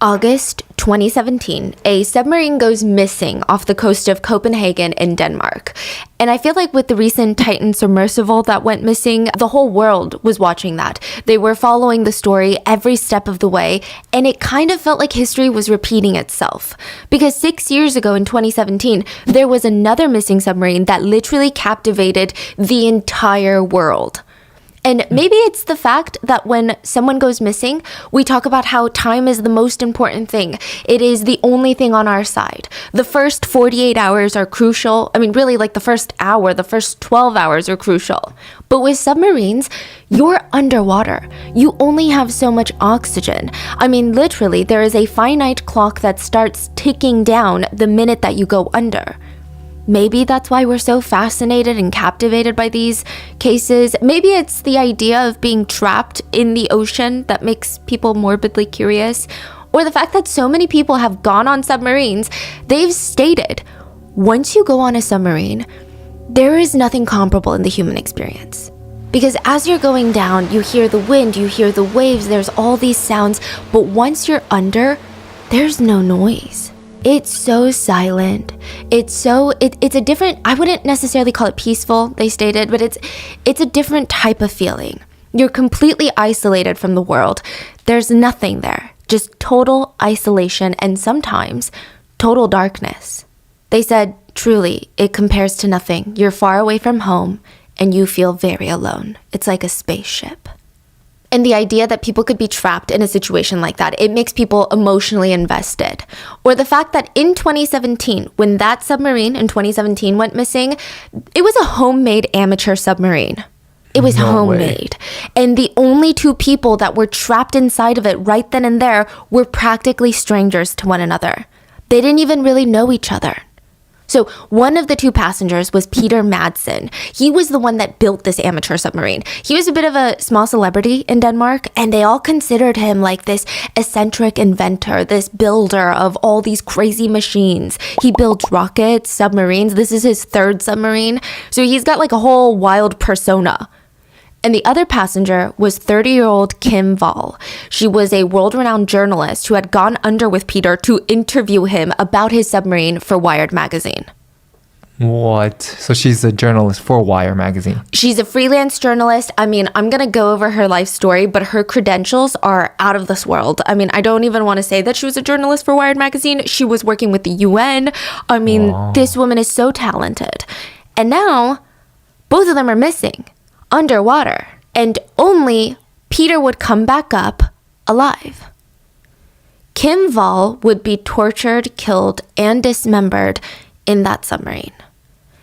August 2017, a submarine goes missing off the coast of Copenhagen in Denmark. And I feel like with the recent Titan submersible that went missing, the whole world was watching that. They were following the story every step of the way, and it kind of felt like history was repeating itself. Because 6 years ago in 2017, there was another missing submarine that literally captivated the entire world. And maybe it's the fact that when someone goes missing, we talk about how time is the most important thing. It is the only thing on our side. The first 48 hours are crucial. I mean, really, like the first hour, the first 12 hours are crucial. But with submarines, you're underwater. You only have so much oxygen. I mean, literally, there is a finite clock that starts ticking down the minute that you go under. Maybe that's why we're so fascinated and captivated by these cases. Maybe it's the idea of being trapped in the ocean that makes people morbidly curious. Or the fact that so many people have gone on submarines. They've stated, once you go on a submarine, there is nothing comparable in the human experience. Because as you're going down, you hear the wind, you hear the waves, there's all these sounds. But once you're under, there's no noise. It's so silent. It's a different, I wouldn't necessarily call it peaceful, they stated, but it's a different type of feeling. You're completely isolated from the world. There's nothing there, just total isolation and sometimes total darkness. They said, truly, it compares to nothing. You're far away from home and you feel very alone. It's like a spaceship. And the idea that people could be trapped in a situation like that, it makes people emotionally invested. Or the fact that in 2017, when that submarine in 2017 went missing, it was a homemade amateur submarine. It was homemade. And the only two people that were trapped inside of it right then and there were practically strangers to one another. They didn't even really know each other. So one of the two passengers was Peter Madsen. He was the one that built this amateur submarine. He was a bit of a small celebrity in Denmark, and they all considered him like this eccentric inventor, this builder of all these crazy machines. He builds rockets, submarines. This is his third submarine. So he's got like a whole wild persona. And the other passenger was 30-year-old Kim Wall. She was a world-renowned journalist who had gone under with Peter to interview him about his submarine for Wired magazine. What? So she's a journalist for Wire magazine. She's a freelance journalist. I mean, I'm going to go over her life story, but her credentials are out of this world. I mean, I don't even want to say that she was a journalist for Wired magazine. She was working with the UN. I mean, This woman is so talented. And now, both of them are missing. Underwater, and only Peter would come back up alive. Kim Wall would be tortured, killed, and dismembered in that submarine.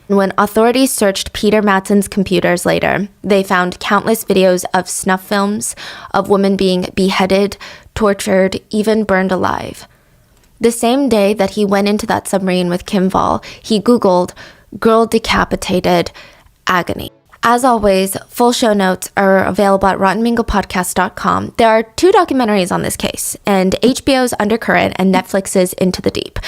When authorities searched Peter Madsen's computers later, they found countless videos of snuff films of women being beheaded, tortured, even burned alive. The same day that he went into that submarine with Kim Wall, he Googled "girl decapitated agony." As always, full show notes are available at RottenMangoPodcast.com. There are 2 documentaries on this case, and HBO's Undercurrent and Netflix's Into the Deep.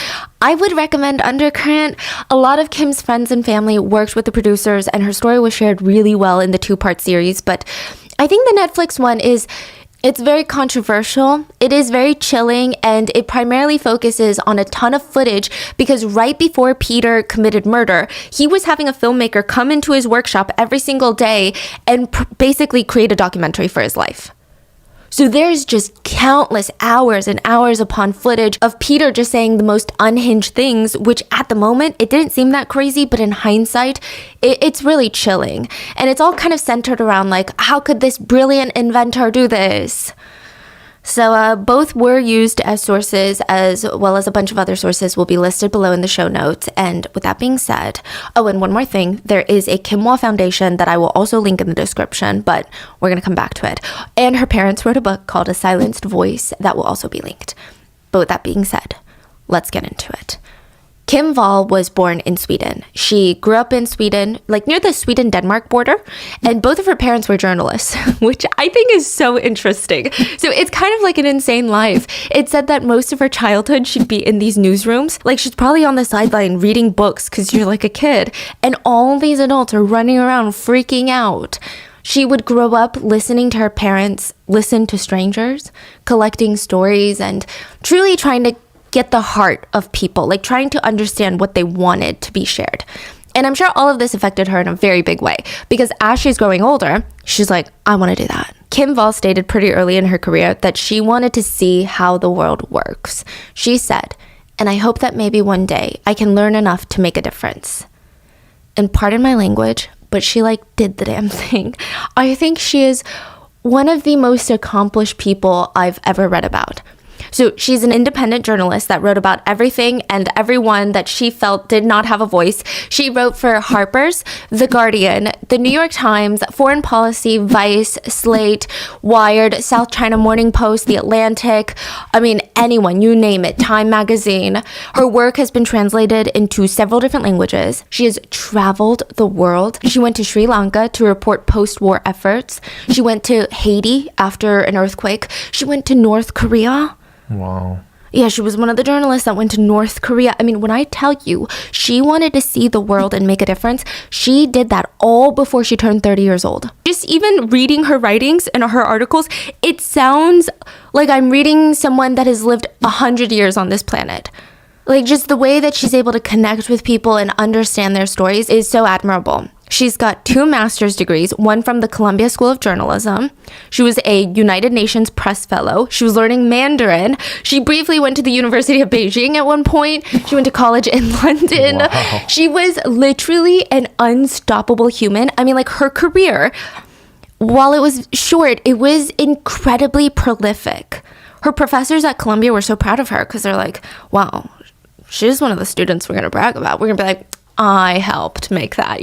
I would recommend Undercurrent. A lot of Kim's friends and family worked with the producers, and her story was shared really well in the 2-part series. But I think the Netflix one it's very controversial. It is very chilling, and it primarily focuses on a ton of footage because right before Peter committed murder, he was having a filmmaker come into his workshop every single day and basically create a documentary for his life. So there's just countless hours and hours upon footage of Peter just saying the most unhinged things, which at the moment, it didn't seem that crazy, but in hindsight, it's really chilling. And it's all kind of centered around like, how could this brilliant inventor do this? So both were used as sources, as well as a bunch of other sources will be listed below in the show notes. And with that being said, and one more thing, there is a Kim Wall Foundation that I will also link in the description, but we're going to come back to it. And her parents wrote a book called A Silenced Voice that will also be linked. But with that being said, let's get into it. Kim Wall was born in Sweden. She grew up in Sweden, like near the Sweden-Denmark border, and both of her parents were journalists, which I think is so interesting. So it's kind of like an insane life. It said that most of her childhood she'd be in these newsrooms, like she's probably on the sideline reading books because you're like a kid, and all these adults are running around freaking out. She would grow up listening to her parents listen to strangers, collecting stories, and truly trying to get the heart of people, like trying to understand what they wanted to be shared. And I'm sure all of this affected her in a very big way because as she's growing older, she's like, I want to do that. Kim Wall stated pretty early in her career that she wanted to see how the world works. She said, and I hope that maybe one day I can learn enough to make a difference. And pardon my language, but she did the damn thing. I think she is one of the most accomplished people I've ever read about. So she's an independent journalist that wrote about everything and everyone that she felt did not have a voice. She wrote for Harper's, The Guardian, The New York Times, Foreign Policy, Vice, Slate, Wired, South China Morning Post, The Atlantic. I mean, anyone, you name it, Time Magazine. Her work has been translated into several different languages. She has traveled the world. She went to Sri Lanka to report post-war efforts. She went to Haiti after an earthquake. She went to North Korea. Wow. Yeah, she was one of the journalists that went to North Korea. I mean, when I tell you she wanted to see the world and make a difference, she did that all before she turned 30 years old. Just even reading her writings and her articles, it sounds like I'm reading someone that has lived 100 years on this planet. Just the way that she's able to connect with people and understand their stories is so admirable. She's got 2 master's degrees, one from the Columbia School of Journalism. She was a United Nations Press Fellow. She was learning Mandarin. She briefly went to the University of Beijing at one point. She went to college in London. Wow. She was literally an unstoppable human. I mean, her career, while it was short, it was incredibly prolific. Her professors at Columbia were so proud of her because they're like, wow, she's one of the students we're going to brag about. We're going to be like, I helped make that,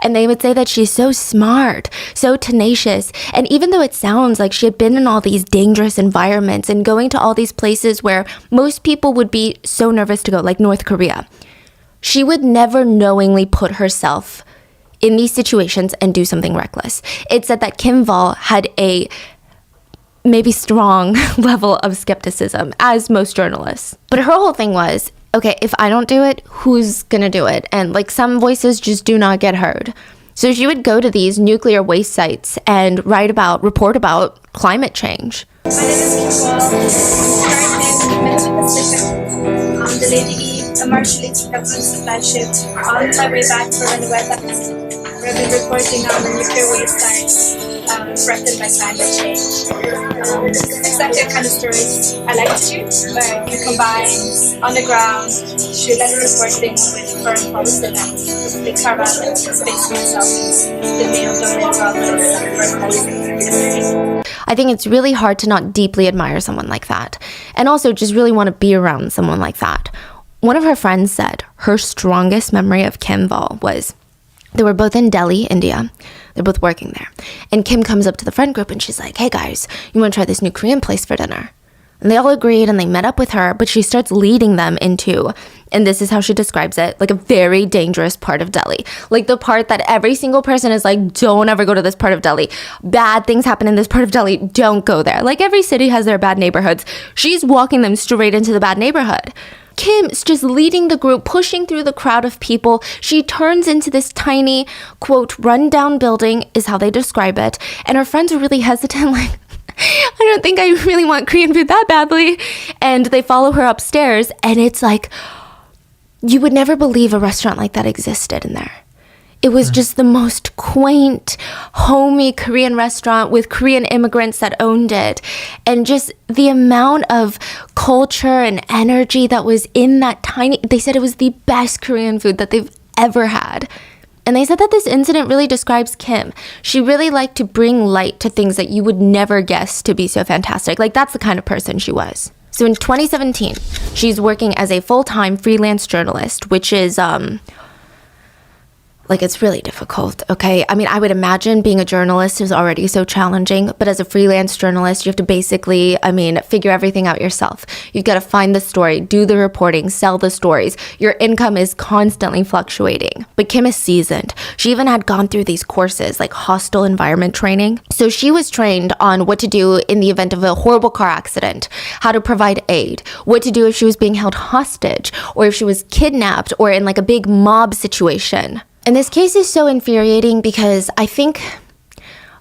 And they would say that she's so smart, so tenacious. And even though it sounds like she had been in all these dangerous environments and going to all these places where most people would be so nervous to go, like North Korea, she would never knowingly put herself in these situations and do something reckless. It said that Kim Wall had a maybe strong level of skepticism, as most journalists. But her whole thing was, okay, if I don't do it, who's gonna do it? And some voices just do not get heard. So she would go to these nuclear waste sites and report about climate change. My name is Kim Wall. I'm currently in the Pacific on the Lady E, a Marshall government supply ship, on my way back from the weather. We've been reporting on the nuclear waste sites threatened by climate change. This is exactly the kind of stories I like to do, where you combine on the ground, shoot letter reporting with foreign policy analysis. They carve out the space for myself in the main domain of foreign policy. I think it's really hard to not deeply admire someone like that, and also just really want to be around someone like that. One of her friends said her strongest memory of Kim Wall was they were both in Delhi, India. They're both working there. And Kim comes up to the friend group and she's like, hey guys, you want to try this new Korean place for dinner? And they all agreed and they met up with her, but she starts leading them into, and this is how she describes it, a very dangerous part of Delhi. The part that every single person is like, don't ever go to this part of Delhi. Bad things happen in this part of Delhi. Don't go there. Every city has their bad neighborhoods. She's walking them straight into the bad neighborhood. Kim's just leading the group, pushing through the crowd of people. She turns into this tiny, quote, rundown building is how they describe it. And her friends are really hesitant, I don't think I really want Korean food that badly. And they follow her upstairs and it's you would never believe a restaurant like that existed in there. It was just the most quaint, homey Korean restaurant with Korean immigrants that owned it. And just the amount of culture and energy that was in that they said it was the best Korean food that they've ever had. And they said that this incident really describes Kim. She really liked to bring light to things that you would never guess to be so fantastic. That's the kind of person she was. So in 2017, she's working as a full-time freelance journalist, which is, it's really difficult, okay? I mean, I would imagine being a journalist is already so challenging, but as a freelance journalist, you have to basically, figure everything out yourself. You've got to find the story, do the reporting, sell the stories. Your income is constantly fluctuating. But Kim is seasoned. She even had gone through these courses, hostile environment training. So she was trained on what to do in the event of a horrible car accident, how to provide aid, what to do if she was being held hostage, or if she was kidnapped, or in a big mob situation. And this case is so infuriating because I think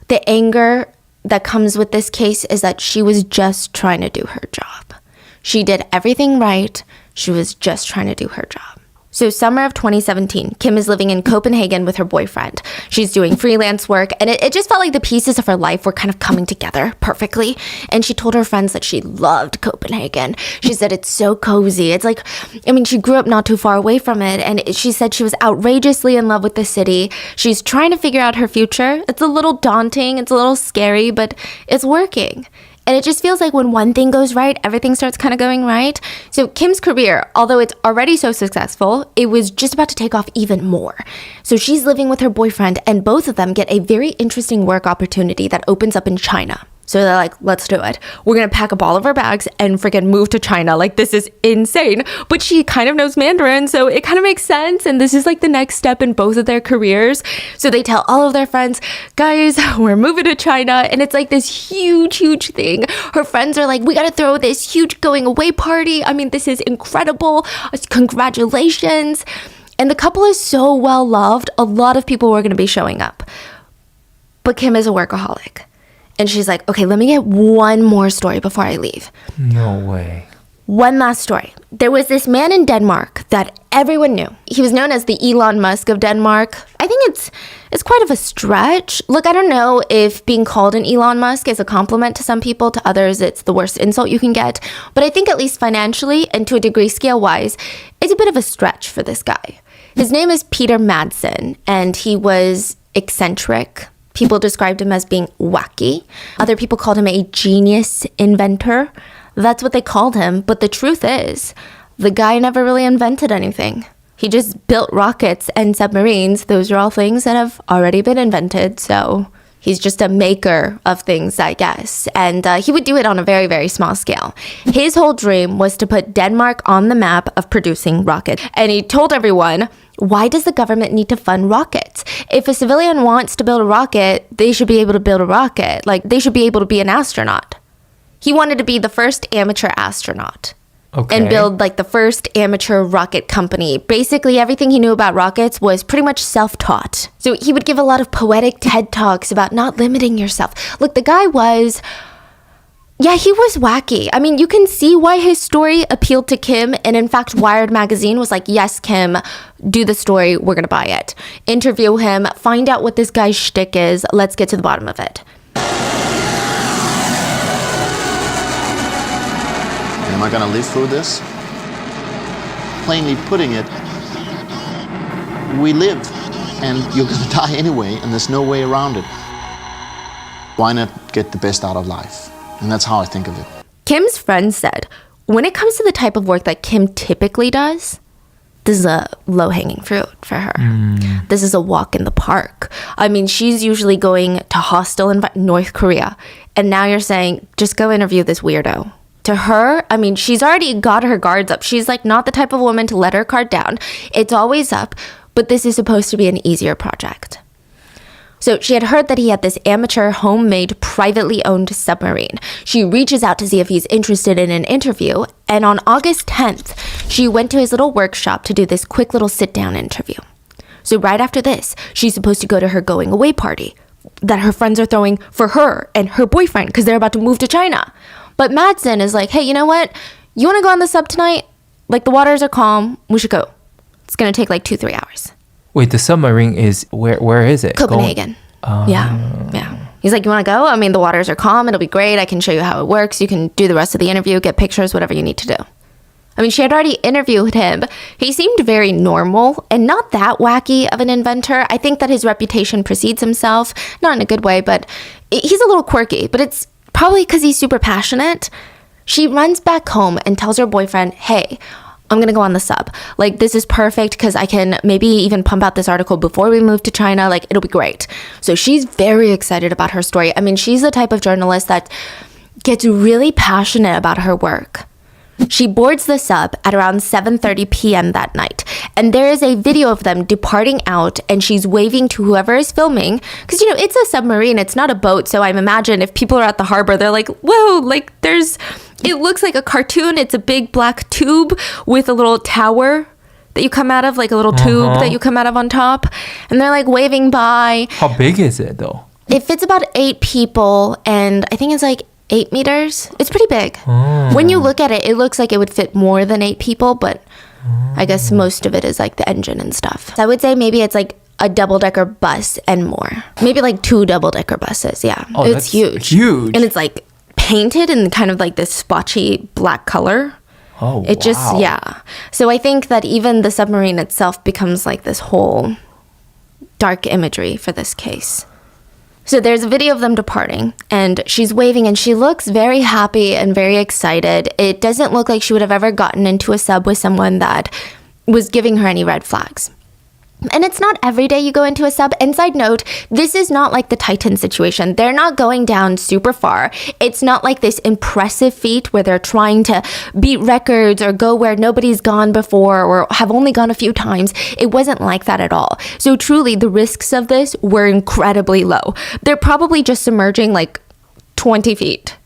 The anger that comes with this case is that she was just trying to do her job. She did everything right. She was just trying to do her job. So summer of 2017, Kim is living in Copenhagen with her boyfriend. She's doing freelance work, and it just felt like the pieces of her life were kind of coming together perfectly. And she told her friends that she loved Copenhagen. She said it's so cozy. It's like, I mean, she grew up not too far away from it, and she said she was outrageously in love with the city. She's trying to figure out her future. It's a little daunting, it's a little scary, but it's working. And it just feels like when one thing goes right, everything starts kind of going right. So Kim's career, although it's already so successful, it was just about to take off even more. So she's living with her boyfriend, and both of them get a very interesting work opportunity that opens up in China. So they're like, let's do it. We're going to pack up all of our bags and freaking move to China. Like, this is insane. But she kind of knows Mandarin, so it kind of makes sense. And this is like the next step in both of their careers. So they tell all of their friends, guys, we're moving to China. And it's like this huge, huge thing. Her friends are like, we got to throw this huge going away party. I mean, this is incredible. Congratulations. And the couple is so well loved. A lot of people were going to be showing up. But Kim is a workaholic. And she's like, okay, let me get one more story before I leave. No way. One last story. There was this man in Denmark that everyone knew. He was known as the Elon Musk of Denmark. I think it's quite of a stretch. Look, I don't know if being called an Elon Musk is a compliment to some people. To others, it's the worst insult you can get. But I think at least financially and to a degree scale-wise, it's a bit of a stretch for this guy. His name is Peter Madsen, and he was eccentric. People described him as being wacky. Other people called him a genius inventor. That's what they called him. But the truth is, the guy never really invented anything. He just built rockets and submarines. Those are all things that have already been invented. So he's just a maker of things, I guess. And he would do it on a very, very small scale. His whole dream was to put Denmark on the map of producing rockets. And he told everyone, why does the government need to fund rockets? If a civilian wants to build a rocket, they should be able to build a rocket. Like, they should be able to be an astronaut. He wanted to be the first amateur astronaut. Okay. And build like the first amateur rocket company. Basically, everything he knew about rockets was pretty much self-taught. So he would give a lot of poetic TED Talks about not limiting yourself. Look, the guy was... yeah, he was wacky. I mean, you can see why his story appealed to Kim. And in fact, Wired magazine was like, yes, Kim, do the story. We're going to buy it. Interview him. Find out what this guy's shtick is. Let's get to the bottom of it. Am I going to live through this? Plainly putting it, we live and you're going to die anyway, and there's no way around it. Why not get the best out of life? And that's how I think of it. Kim's friend said, when it comes to the type of work that Kim typically does, this is a low-hanging fruit for her. This is a walk in the park. I mean, she's usually going to hostile North Korea. And now you're saying, just go interview this weirdo. To her, I mean, she's already got her guards up. She's like not the type of woman to let her guard down. It's always up, but this is supposed to be an easier project. So she had heard that he had this amateur, homemade, privately owned submarine. She reaches out to see if he's interested in an interview. And on August 10th, she went to his little workshop to do this quick little sit-down interview. So right after this, she's supposed to go to her going away party that her friends are throwing for her and her boyfriend because they're about to move to China. But Madsen is like, hey, you know what? You want to go on the sub tonight? Like, the waters are calm. We should go. It's going to take like 2-3 hours. Wait, the submarine is, where is it? Copenhagen. Yeah. He's like, you want to go? I mean, the waters are calm. It'll be great. I can show you how it works. You can do the rest of the interview, get pictures, whatever you need to do. I mean, she had already interviewed him. He seemed very normal and not that wacky of an inventor. I think that his reputation precedes himself. Not in a good way, but he's a little quirky. But it's probably because he's super passionate. She runs back home and tells her boyfriend, hey, I'm going to go on the sub. Like, this is perfect because I can maybe even pump out this article before we move to China. Like, it'll be great. So she's very excited about her story. I mean, she's the type of journalist that gets really passionate about her work. She boards the sub at around 7:30 p.m. that night. And there is a video of them departing out, and she's waving to whoever is filming. Because, you know, it's a submarine. It's not a boat. So I imagine if people are at the harbor, they're like, whoa, like it looks like a cartoon. It's a big black tube with a little tower that you come out of, like a little tube that you come out of on top. And they're like waving by. How big is it though? It fits about 8 people, and I think it's like 8 meters. It's pretty big. When you look at it, it looks like it would fit more than 8 people, but I guess most of it is like the engine and stuff. So I would say maybe it's like a double-decker bus and more. Maybe like 2 double-decker buses, yeah. Oh, it's that's huge. huge. And it's like painted in kind of like this splotchy black color. Oh, It just, wow. yeah. So I think that even the submarine itself becomes like this whole dark imagery for this case. So there's a video of them departing, and she's waving, and she looks very happy and very excited. It doesn't look like she would have ever gotten into a sub with someone that was giving her any red flags. And it's not every day you go into a sub. And side note, this is not like the Titan situation. They're not going down super far. It's not like this impressive feat where they're trying to beat records or go where nobody's gone before or have only gone a few times. It wasn't like that at all. So truly, the risks of this were incredibly low. They're probably just submerging like 20 feet.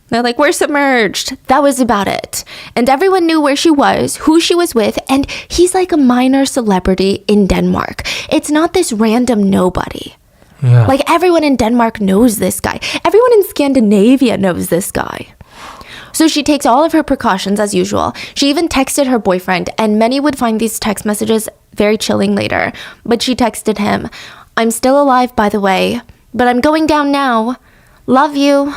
They're like, we're submerged. That was about it. And everyone knew where she was, who she was with, and he's like a minor celebrity in Denmark. It's not this random nobody. Yeah. Like everyone in Denmark knows this guy. Everyone in Scandinavia knows this guy. So she takes all of her precautions as usual. She even texted her boyfriend, and many would find these text messages very chilling later. But she texted him, I'm still alive, by the way, but I'm going down now. Love you.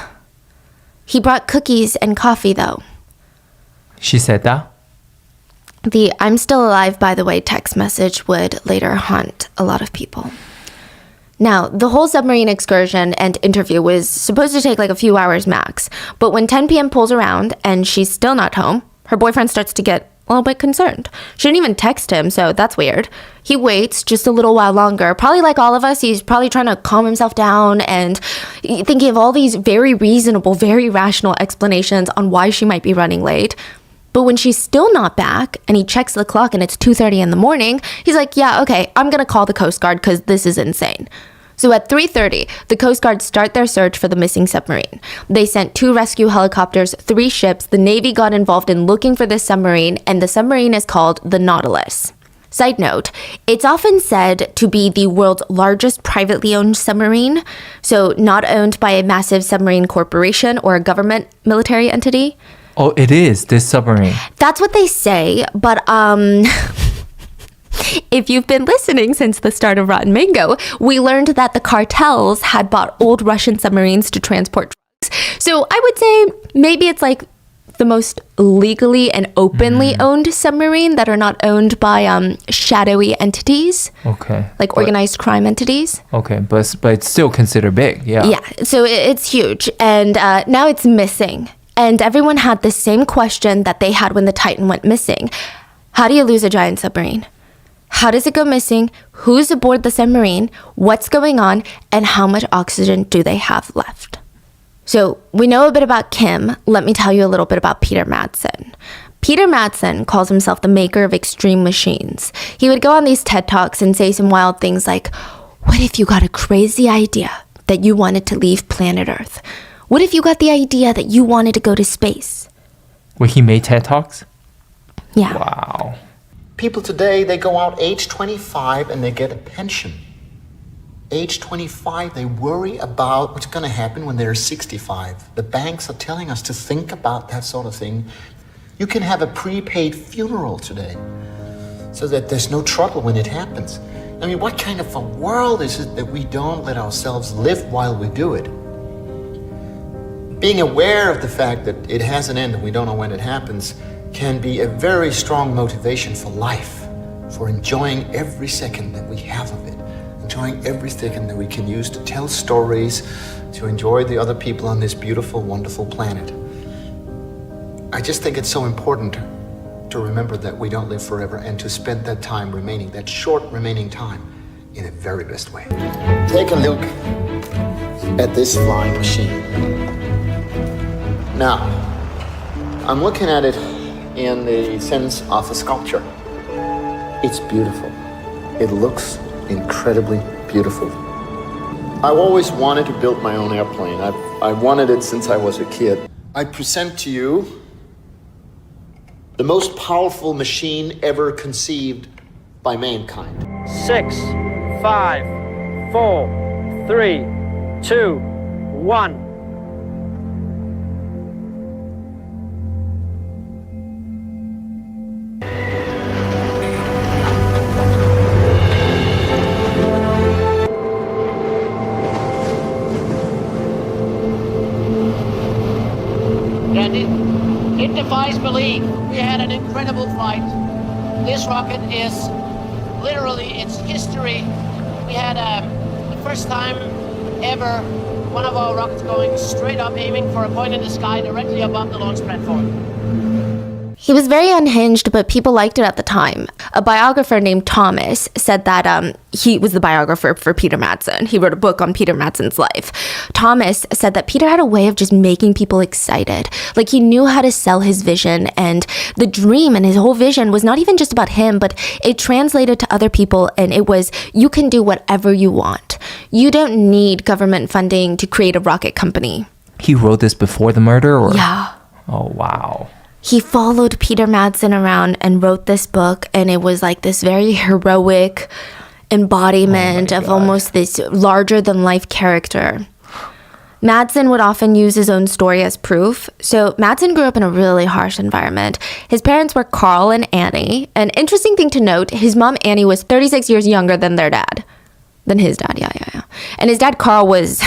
He brought cookies and coffee, though. She said that? The I'm still alive, by the way text message would later haunt a lot of people. Now, the whole submarine excursion and interview was supposed to take like a few hours max. But when 10 p.m. pulls around and she's still not home, her boyfriend starts to get a little bit concerned. She didn't even text him, so that's weird. He waits just a little while longer. Probably like all of us, he's probably trying to calm himself down and thinking of all these very reasonable, very rational explanations on why she might be running late. But when she's still not back and he checks the clock and it's 2:30 in the morning, he's like, yeah, okay, I'm going to call the Coast Guard because this is insane. So at 3:30, the Coast Guard start their search for the missing submarine. They sent 2 rescue helicopters, 3 ships. The Navy got involved in looking for this submarine, and the submarine is called the Nautilus. Side note, it's often said to be the world's largest privately owned submarine, so not owned by a massive submarine corporation or a government military entity. Oh, it is, this submarine. That's what they say, but if you've been listening since the start of Rotten Mango, we learned that the cartels had bought old Russian submarines to transport drugs. So I would say maybe it's like the most legally and openly owned submarine that are not owned by shadowy entities. Okay. Like organized crime entities. Okay, but it's still considered big, yeah. Yeah, so it's huge. And now it's missing. And everyone had the same question that they had when the Titan went missing. How do you lose a giant submarine? How does it go missing? Who's aboard the submarine? What's going on? And how much oxygen do they have left? So we know a bit about Kim. Let me tell you a little bit about Peter Madsen. Peter Madsen calls himself the maker of extreme machines. He would go on these TED Talks and say some wild things like, what if you got a crazy idea that you wanted to leave planet Earth? What if you got the idea that you wanted to go to space? Wait, he made TED Talks? Yeah. Wow. People today, they go out age 25 and they get a pension. Age 25, they worry about what's going to happen when they're 65. The banks are telling us to think about that sort of thing. You can have a prepaid funeral today so that there's no trouble when it happens. I mean, what kind of a world is it that we don't let ourselves live while we do it? Being aware of the fact that it has an end and we don't know when it happens can be a very strong motivation for life, for enjoying every second that we have of it, enjoying every second that we can use to tell stories, to enjoy the other people on this beautiful, wonderful planet. I just think it's so important to remember that we don't live forever and to spend that time remaining, that short remaining time, in the very best way. Take a look at this flying machine. Now, I'm looking at it in the sense of a sculpture. It's beautiful. It looks incredibly beautiful. I've always wanted to build my own airplane. I wanted it since I was a kid. I present to you the most powerful machine ever conceived by mankind. 6, 5, 4, 3, 2, 1. And it defies belief. We had an incredible flight. This rocket is literally its history. We had the first time ever one of our rockets going straight up, aiming for a point in the sky directly above the launch platform. He was very unhinged, but people liked it at the time. A biographer named Thomas said that he was the biographer for Peter Madsen. He wrote a book on Peter Madsen's life. Thomas said that Peter had a way of just making people excited. Like, he knew how to sell his vision, and the dream and his whole vision was not even just about him, but it translated to other people, and it was, you can do whatever you want. You don't need government funding to create a rocket company. He wrote this before the murder, or? Yeah. Oh, wow. He followed Peter Madsen around and wrote this book, and it was like this very heroic embodiment of almost this larger-than-life character. Madsen would often use his own story as proof. So Madsen grew up in a really harsh environment. His parents were Carl and Annie. An interesting thing to note, his mom Annie was 36 years younger than their dad. Than his dad, yeah. And his dad Carl was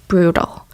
brutal.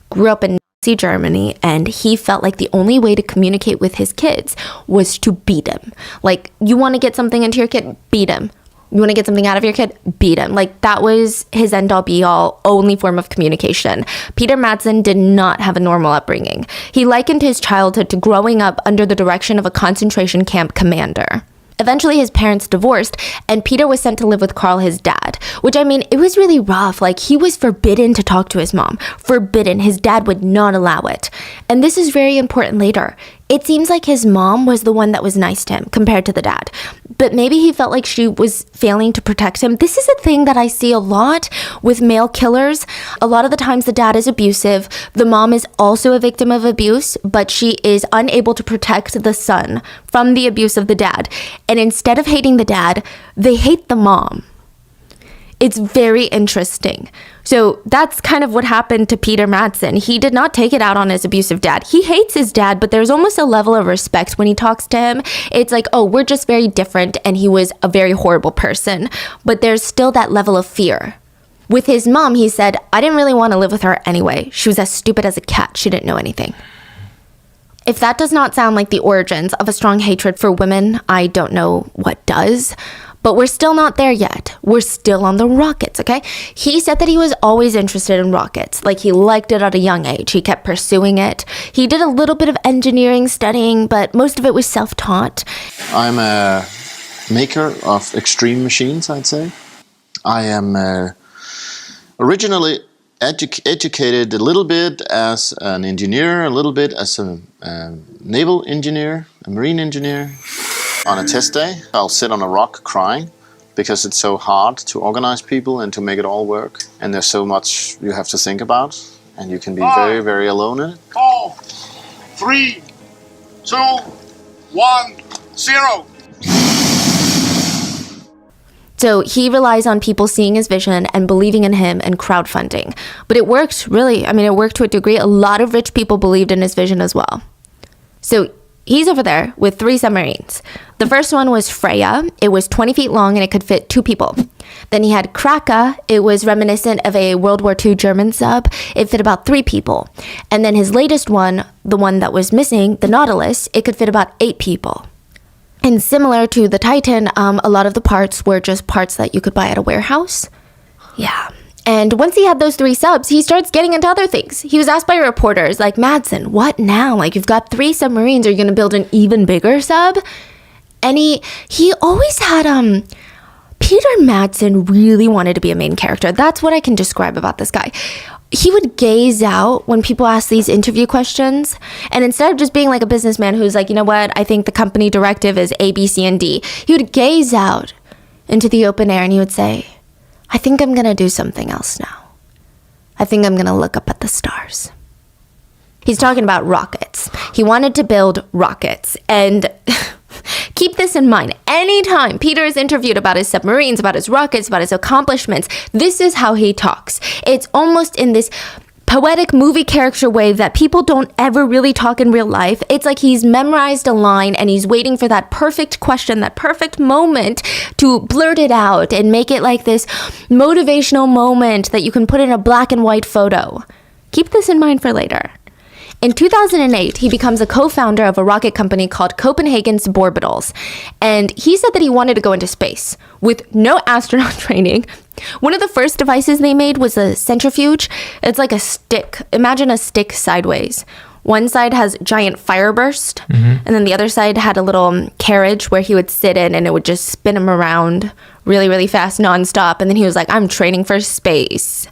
Grew up in Nazi Germany, and he felt like the only way to communicate with his kids was to beat him. Like, you want to get something into your kid? Beat him. You want to get something out of your kid? Beat him. Like, that was his end-all be-all only form of communication. Peter Madsen did not have a normal upbringing. He likened his childhood to growing up under the direction of a concentration camp commander. Eventually, his parents divorced, and Peter was sent to live with Carl, his dad. Which, I mean, it was really rough. Like, he was forbidden to talk to his mom. Forbidden. His dad would not allow it. And this is very important later. It seems like his mom was the one that was nice to him compared to the dad. But maybe he felt like she was failing to protect him. This is a thing that I see a lot with male killers. A lot of the times the dad is abusive. The mom is also a victim of abuse, but she is unable to protect the son from the abuse of the dad. And instead of hating the dad, they hate the mom. It's very interesting. So that's kind of what happened to Peter Madsen. He did not take it out on his abusive dad. He hates his dad, but there's almost a level of respect when he talks to him. It's like, oh, we're just very different, and he was a very horrible person. But there's still that level of fear. With his mom, he said, I didn't really want to live with her anyway. She was as stupid as a cat. She didn't know anything. If that does not sound like the origins of a strong hatred for women, I don't know what does. But we're still not there yet. We're still on the rockets, okay? He said that he was always interested in rockets. Like, he liked it at a young age. He kept pursuing it. He did a little bit of engineering studying, but most of it was self-taught. I'm a maker of extreme machines, I'd say. I am originally educated a little bit as an engineer, a little bit as a naval engineer, a marine engineer. On a test day, I'll sit on a rock crying because it's so hard to organize people and to make it all work. And there's so much you have to think about, and you can be very, very alone in it. 4, 3, 2, 1, 0. So he relies on people seeing his vision and believing in him and crowdfunding. But it worked, really. I mean, it worked to a degree. A lot of rich people believed in his vision as well. So he's over there with 3 submarines. The first one was Freya. It was 20 feet long and it could fit 2 people. Then he had Kraka. It was reminiscent of a World War II German sub. It fit about 3 people. And then his latest one, the one that was missing, the Nautilus, it could fit about 8 people. And similar to the Titan, a lot of the parts were just parts that you could buy at a warehouse. Yeah. And once he had those 3 subs, he starts getting into other things. He was asked by reporters, like, Madsen, what now? Like, you've got 3 submarines. Are you going to build an even bigger sub? And he always had, Peter Madsen really wanted to be a main character. That's what I can describe about this guy. He would gaze out when people asked these interview questions. And instead of just being like a businessman who's like, you know what, I think the company directive is A, B, C, and D, he would gaze out into the open air and he would say, I think I'm going to do something else now. I think I'm going to look up at the stars. He's talking about rockets. He wanted to build rockets. And Keep this in mind. Anytime Peter is interviewed about his submarines, about his rockets, about his accomplishments, this is how he talks. It's almost in this poetic movie character way that people don't ever really talk in real life. It's like he's memorized a line and he's waiting for that perfect question, that perfect moment to blurt it out and make it like this motivational moment that you can put in a black and white photo. Keep this in mind for later. In 2008, he becomes a co-founder of a rocket company called Copenhagen Suborbitals, and he said that he wanted to go into space with no astronaut training. One of the first devices they made was a centrifuge. It's like a stick. Imagine a stick sideways. One side has giant fire burst, and then the other side had a little carriage where he would sit in and it would just spin him around really, really fast, nonstop. And then he was like, I'm training for space.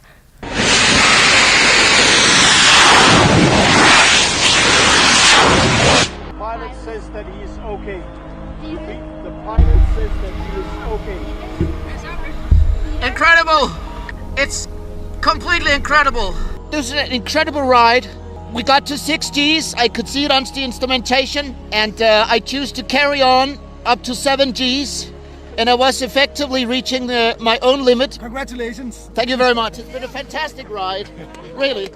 Pilot says that he is okay. The pilot says that he is okay. Incredible! It's completely incredible. This is an incredible ride. We got to 6 Gs. I could see it on the instrumentation, and I choose to carry on up to 7 Gs. And I was effectively reaching my own limit. Congratulations. Thank you very much. It's been a fantastic ride, really.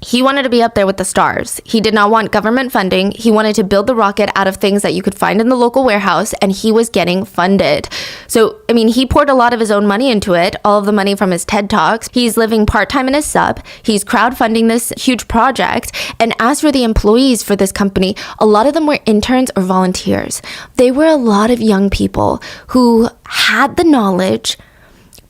He wanted to be up there with the stars. He did not want government funding. He wanted to build the rocket out of things that you could find in the local warehouse, and he was getting funded. So, I mean, he poured a lot of his own money into it, all of the money from his TED Talks. He's living part-time in his sub. He's crowdfunding this huge project. And as for the employees for this company, a lot of them were interns or volunteers. They were a lot of young people who had the knowledge,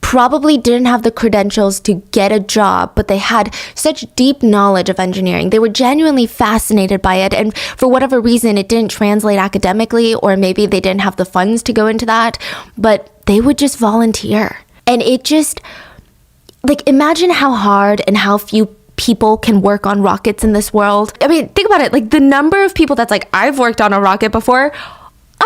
probably didn't have the credentials to get a job, but they had such deep knowledge of engineering. They were genuinely fascinated by it, and for whatever reason, it didn't translate academically, or maybe they didn't have the funds to go into that, but they would just volunteer. And it just, like, imagine how hard and how few people can work on rockets in this world. I mean, think about it, like, the number of people that's like, I've worked on a rocket before,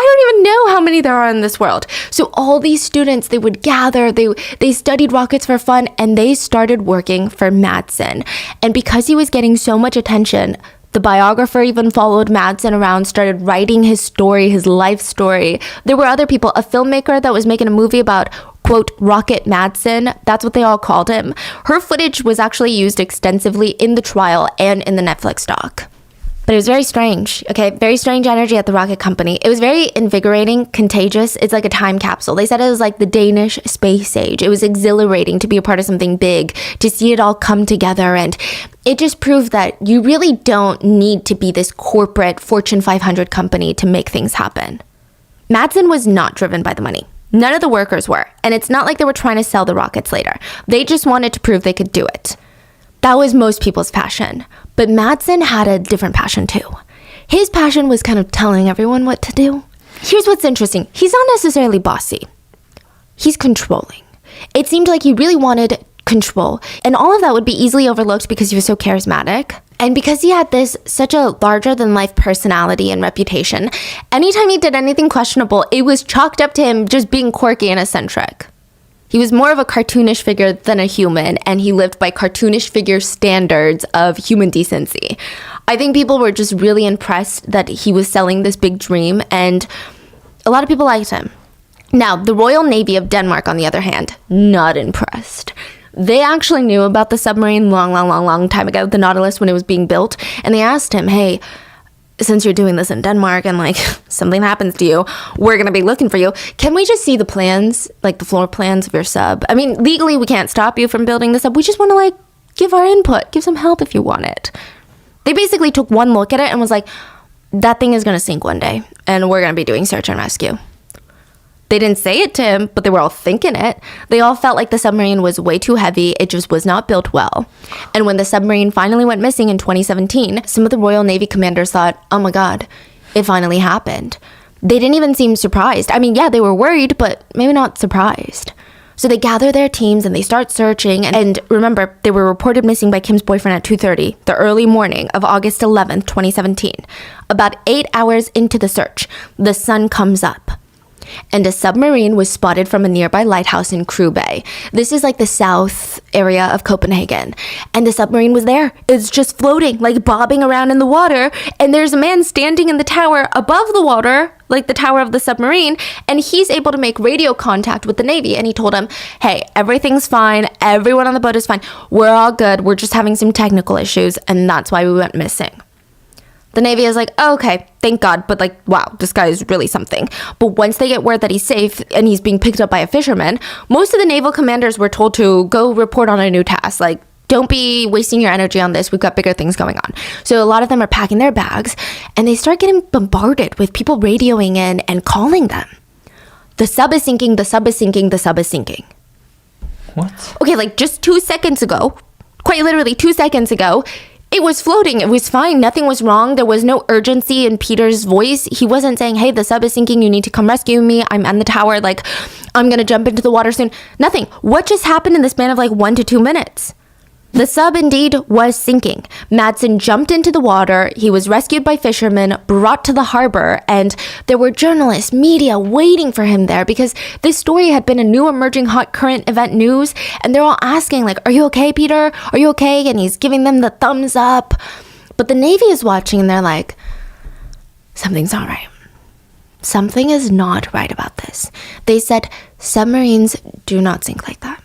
I don't even know how many there are in this world. So all these students, they would gather, they studied rockets for fun, and they started working for Madsen. And because he was getting so much attention, the biographer even followed Madsen around, started writing his story, his life story. There were other people, a filmmaker that was making a movie about, quote, Rocket Madsen. That's what they all called him. Her footage was actually used extensively in the trial and in the Netflix doc. But it was very strange, okay? Very strange energy at the rocket company. It was very invigorating, contagious. It's like a time capsule. They said it was like the Danish space age. It was exhilarating to be a part of something big, to see it all come together. And it just proved that you really don't need to be this corporate Fortune 500 company to make things happen. Madsen was not driven by the money. None of the workers were. And it's not like they were trying to sell the rockets later. They just wanted to prove they could do it. That was most people's passion. But Madsen had a different passion too. His passion was kind of telling everyone what to do. Here's what's interesting. He's not necessarily bossy. He's controlling. It seemed like he really wanted control. And all of that would be easily overlooked because he was so charismatic. And because he had this such a larger-than-life personality and reputation, anytime he did anything questionable, it was chalked up to him just being quirky and eccentric. He was more of a cartoonish figure than a human, and he lived by cartoonish figure standards of human decency. I think people were just really impressed that he was selling this big dream, and a lot of people liked him. Now, the Royal Navy of Denmark, on the other hand, not impressed. They actually knew about the submarine long time ago, the Nautilus, when it was being built, and they asked him, hey, since you're doing this in Denmark and like something happens to you, we're going to be looking for you. Can we just see the plans, like the floor plans of your sub? I mean, legally, we can't stop you from building the sub. We just want to like give our input, give some help if you want it. They basically took one look at it and was like, that thing is going to sink one day and we're going to be doing search and rescue. They didn't say it to him, but they were all thinking it. They all felt like the submarine was way too heavy. It just was not built well. And when the submarine finally went missing in 2017, some of the Royal Navy commanders thought, oh my God, it finally happened. They didn't even seem surprised. I mean, yeah, they were worried, but maybe not surprised. So they gather their teams and they start searching. And remember, they were reported missing by Kim's boyfriend at 2:30, the early morning of August 11th, 2017. About 8 hours into the search, the sun comes up. and a submarine was spotted from a nearby lighthouse in Crew Bay. This is like the south area of Copenhagen. And the submarine was there. It's just floating, like bobbing around in the water. And there's a man standing in the tower above the water, like the tower of the submarine, and he's able to make radio contact with the Navy. And he told him, hey, everything's fine. Everyone on the boat is fine. We're all good. We're just having some technical issues, and that's why we went missing. The Navy is like, oh, okay, thank God, but like, wow, this guy is really something. But once they get word that he's safe and he's being picked up by a fisherman, most of the naval commanders were told to go report on a new task. Like, don't be wasting your energy on this. We've got bigger things going on. So a lot of them are packing their bags, and they start getting bombarded with people radioing in and calling them. The sub is sinking, the sub is sinking, the sub is sinking. What? Okay, like just 2 seconds ago, quite literally 2 seconds ago, it was floating. It was fine. Nothing was wrong. There was no urgency in Peter's voice. He wasn't saying, hey, the sub is sinking. You need to come rescue me. I'm on the tower. Like, I'm going to jump into the water soon. Nothing. What just happened in the span of like 1 to 2 minutes? The sub indeed was sinking. Madsen jumped into the water. He was rescued by fishermen, brought to the harbor, and there were journalists, media waiting for him there because this story had been a new emerging hot current event news, and they're all asking like, are you okay, Peter? Are you okay? And he's giving them the thumbs up. But the Navy is watching and they're like, something's not right. Something is not right about this. They said submarines do not sink like that.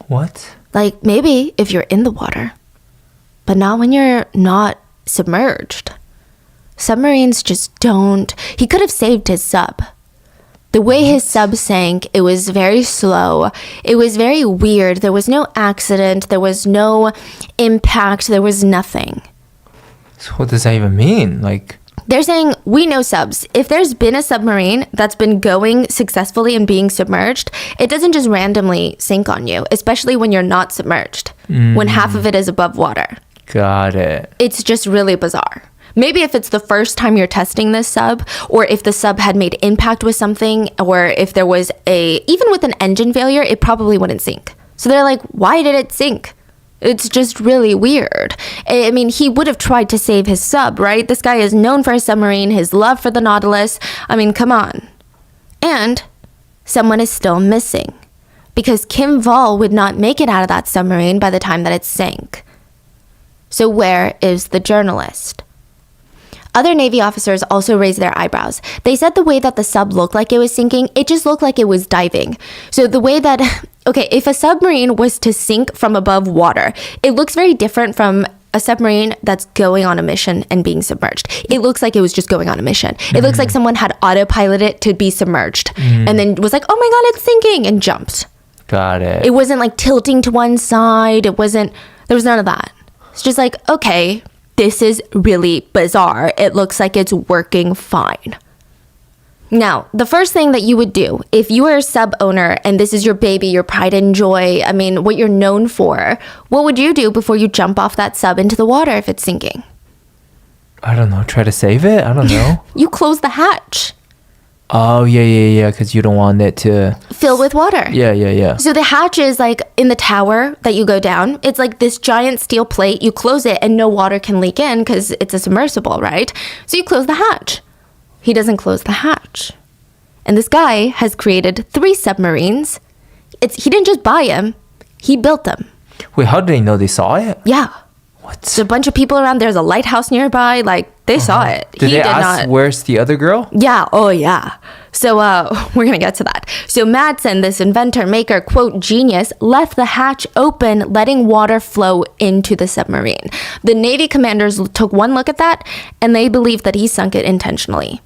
What? Like, maybe if you're in the water, but not when you're not submerged. Submarines just don't. He could have saved his sub. The way his sub sank, it was very slow. It was very weird. There was no accident. There was no impact. There was nothing. So what does that even mean? Like, they're saying, we know subs. If there's been a submarine that's been going successfully and being submerged, it doesn't just randomly sink on you, especially when you're not submerged, when half of it is above water. got it. It's just really bizarre. Maybe if it's the first time you're testing this sub, or if the sub had made impact with something, or if there was even with an engine failure, it probably wouldn't sink. So they're like, why did it sink? It's just really weird. I mean, he would have tried to save his sub, right? This guy is known for his submarine, his love for the Nautilus. I mean, come on. And someone is still missing because Kim Wall would not make it out of that submarine by the time that it sank. So where is the journalist? Other Navy officers also raised their eyebrows. They said the way that the sub looked like it was sinking, it just looked like it was diving. So the way that, okay, if a submarine was to sink from above water, it looks very different from a submarine that's going on a mission and being submerged. It looks like it was just going on a mission. It looks like someone had autopiloted it to be submerged and then was like, oh my God, it's sinking, and jumped. Got it. It wasn't like tilting to one side. There was none of that. It's just like, okay, this is really bizarre. It looks like it's working fine. Now, the first thing that you would do if you were a sub owner and this is your baby, your pride and joy, I mean, what you're known for, what would you do before you jump off that sub into the water if it's sinking? I don't know. Try to save it? I don't know. You close the hatch. Oh, yeah. Because you don't want it to fill with water. Yeah. So the hatch is like in the tower that you go down. It's like this giant steel plate. You close it and no water can leak in because it's a submersible, right? So you close the hatch. He doesn't close the hatch. And this guy has created 3 submarines. He didn't just buy them. He built them. Wait, how did they know they saw it? Yeah. What? There's a bunch of people around. There's a lighthouse nearby. Like, they saw it. Did they ask where's the other girl? Yeah. Oh, yeah. So we're going to get to that. So Madsen, this inventor, maker, quote, genius, left the hatch open, letting water flow into the submarine. The Navy commanders took one look at that, and they believed that he sunk it intentionally.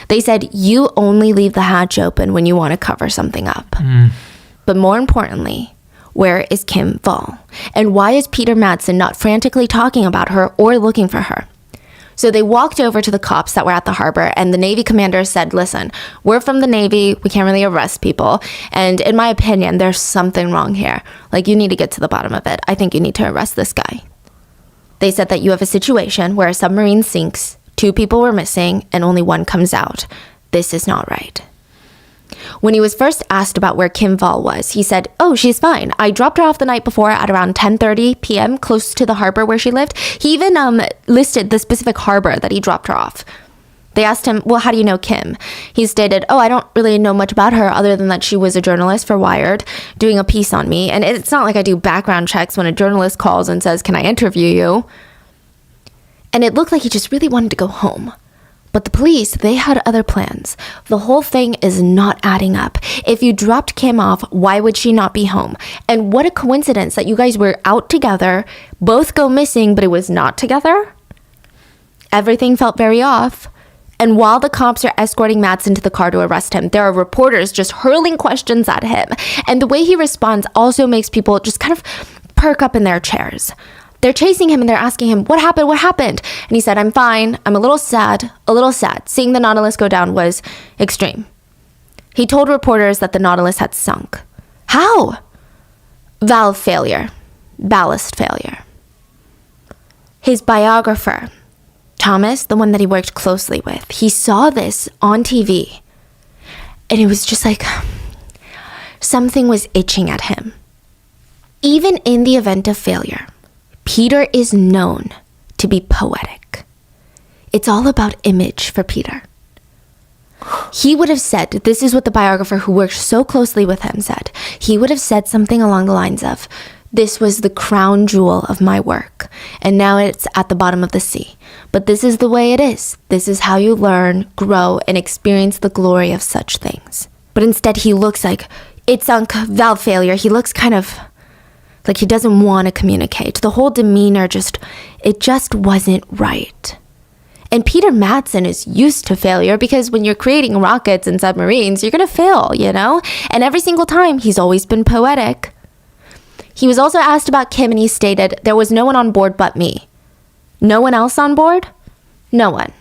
They said, you only leave the hatch open when you want to cover something up. But more importantly, where is Kim Wall? And why is Peter Madsen not frantically talking about her or looking for her? So they walked over to the cops that were at the harbor, and the Navy commander said, listen, we're from the Navy. We can't really arrest people. And in my opinion, there's something wrong here. Like, you need to get to the bottom of it. I think you need to arrest this guy. They said that you have a situation where a submarine sinks, 2 people were missing, and only 1 comes out. This is not right. When he was first asked about where Kim Wall was, he said, oh, she's fine. I dropped her off the night before at around 10:30 p.m. close to the harbor where she lived. He even listed the specific harbor that he dropped her off. They asked him, well, how do you know Kim? He stated, oh, I don't really know much about her other than that she was a journalist for Wired doing a piece on me. And it's not like I do background checks when a journalist calls and says, can I interview you? And it looked like he just really wanted to go home. But the police, they had other plans. The whole thing is not adding up. If you dropped Kim off, why would she not be home? And what a coincidence that you guys were out together, both go missing, but it was not together. Everything felt very off. And while the cops are escorting Mads into the car to arrest him, there are reporters just hurling questions at him. And the way he responds also makes people just kind of perk up in their chairs. They're chasing him and they're asking him, what happened? What happened? And he said, I'm fine. I'm a little sad. Seeing the Nautilus go down was extreme. He told reporters that the Nautilus had sunk. How? Valve failure. Ballast failure. His biographer, Thomas, the one that he worked closely with, he saw this on TV. And it was just like something was itching at him. Even in the event of failure, Peter is known to be poetic. It's all about image for Peter. He would have said, this is what the biographer who worked so closely with him said. He would have said something along the lines of, this was the crown jewel of my work, and now it's at the bottom of the sea. But this is the way it is. This is how you learn, grow, and experience the glory of such things. But instead, he looks like it sunk, valve failure. He looks kind of like he doesn't want to communicate. The whole demeanor it just wasn't right. And Peter Madsen is used to failure because when you're creating rockets and submarines, you're going to fail, you know? And every single time, he's always been poetic. He was also asked about Kim and he stated, there was no one on board but me. No one else on board? No one.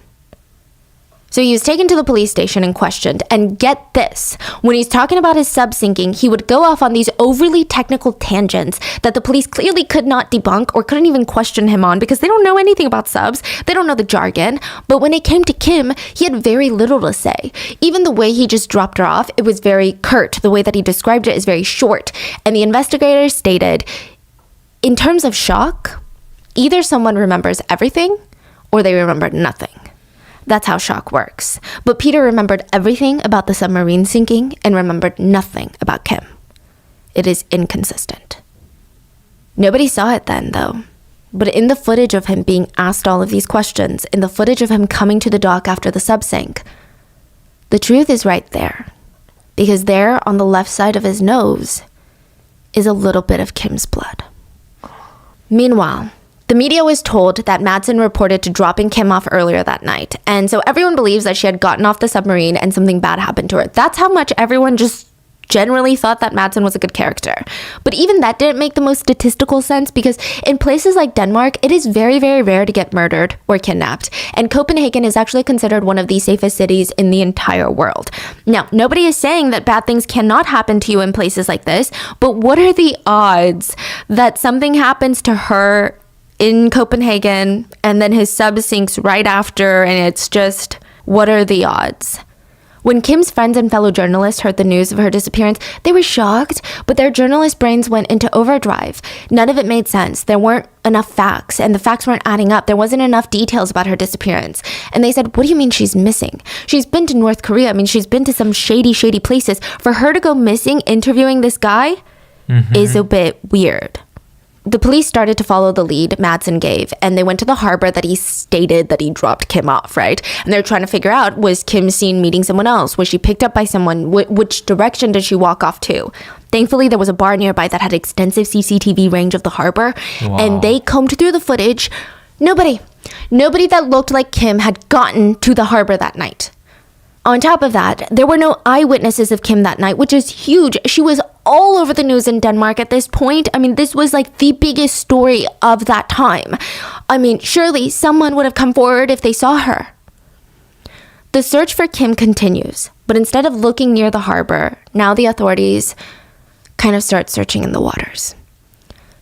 So he was taken to the police station and questioned. And get this, when he's talking about his sub sinking, he would go off on these overly technical tangents that the police clearly could not debunk or couldn't even question him on because they don't know anything about subs. They don't know the jargon. But when it came to Kim, he had very little to say. Even the way he just dropped her off, it was very curt. The way that he described it is very short. And the investigators stated, in terms of shock, either someone remembers everything or they remember nothing. That's how shock works. But Peter remembered everything about the submarine sinking and remembered nothing about Kim. It is inconsistent. Nobody saw it then, though. But in the footage of him being asked all of these questions, in the footage of him coming to the dock after the sub sank, the truth is right there. Because there, on the left side of his nose, is a little bit of Kim's blood. Meanwhile, the media was told that Madsen reported to dropping Kim off earlier that night. And so everyone believes that she had gotten off the submarine and something bad happened to her. That's how much everyone just generally thought that Madsen was a good character. But even that didn't make the most statistical sense because in places like Denmark, it is very, very rare to get murdered or kidnapped. And Copenhagen is actually considered one of the safest cities in the entire world. Now, nobody is saying that bad things cannot happen to you in places like this, but what are the odds that something happens to her in Copenhagen and then his sub sinks right after, and it's just, what are the odds? When Kim's friends and fellow journalists heard the news of her disappearance, they were shocked, but their journalist brains went into overdrive. None of it made sense. There weren't enough facts, and the facts weren't adding up. There wasn't enough details about her disappearance. And they said, what do you mean she's missing? She's been to North Korea. I mean, she's been to some shady places. For her to go missing interviewing this guy is a bit weird. The police started to follow the lead Madsen gave, and they went to the harbor that he stated that he dropped Kim off, right? And they're trying to figure out, was Kim seen meeting someone else? Was she picked up by someone? Which direction did she walk off to? Thankfully, there was a bar nearby that had extensive CCTV range of the harbor, and they combed through the footage. Nobody that looked like Kim had gotten to the harbor that night. On top of that, there were no eyewitnesses of Kim that night, which is huge. She was all over the news in Denmark at this point. I mean, this was like the biggest story of that time. I mean, surely someone would have come forward if they saw her. The search for Kim continues, but instead of looking near the harbor, now the authorities kind of start searching in the waters.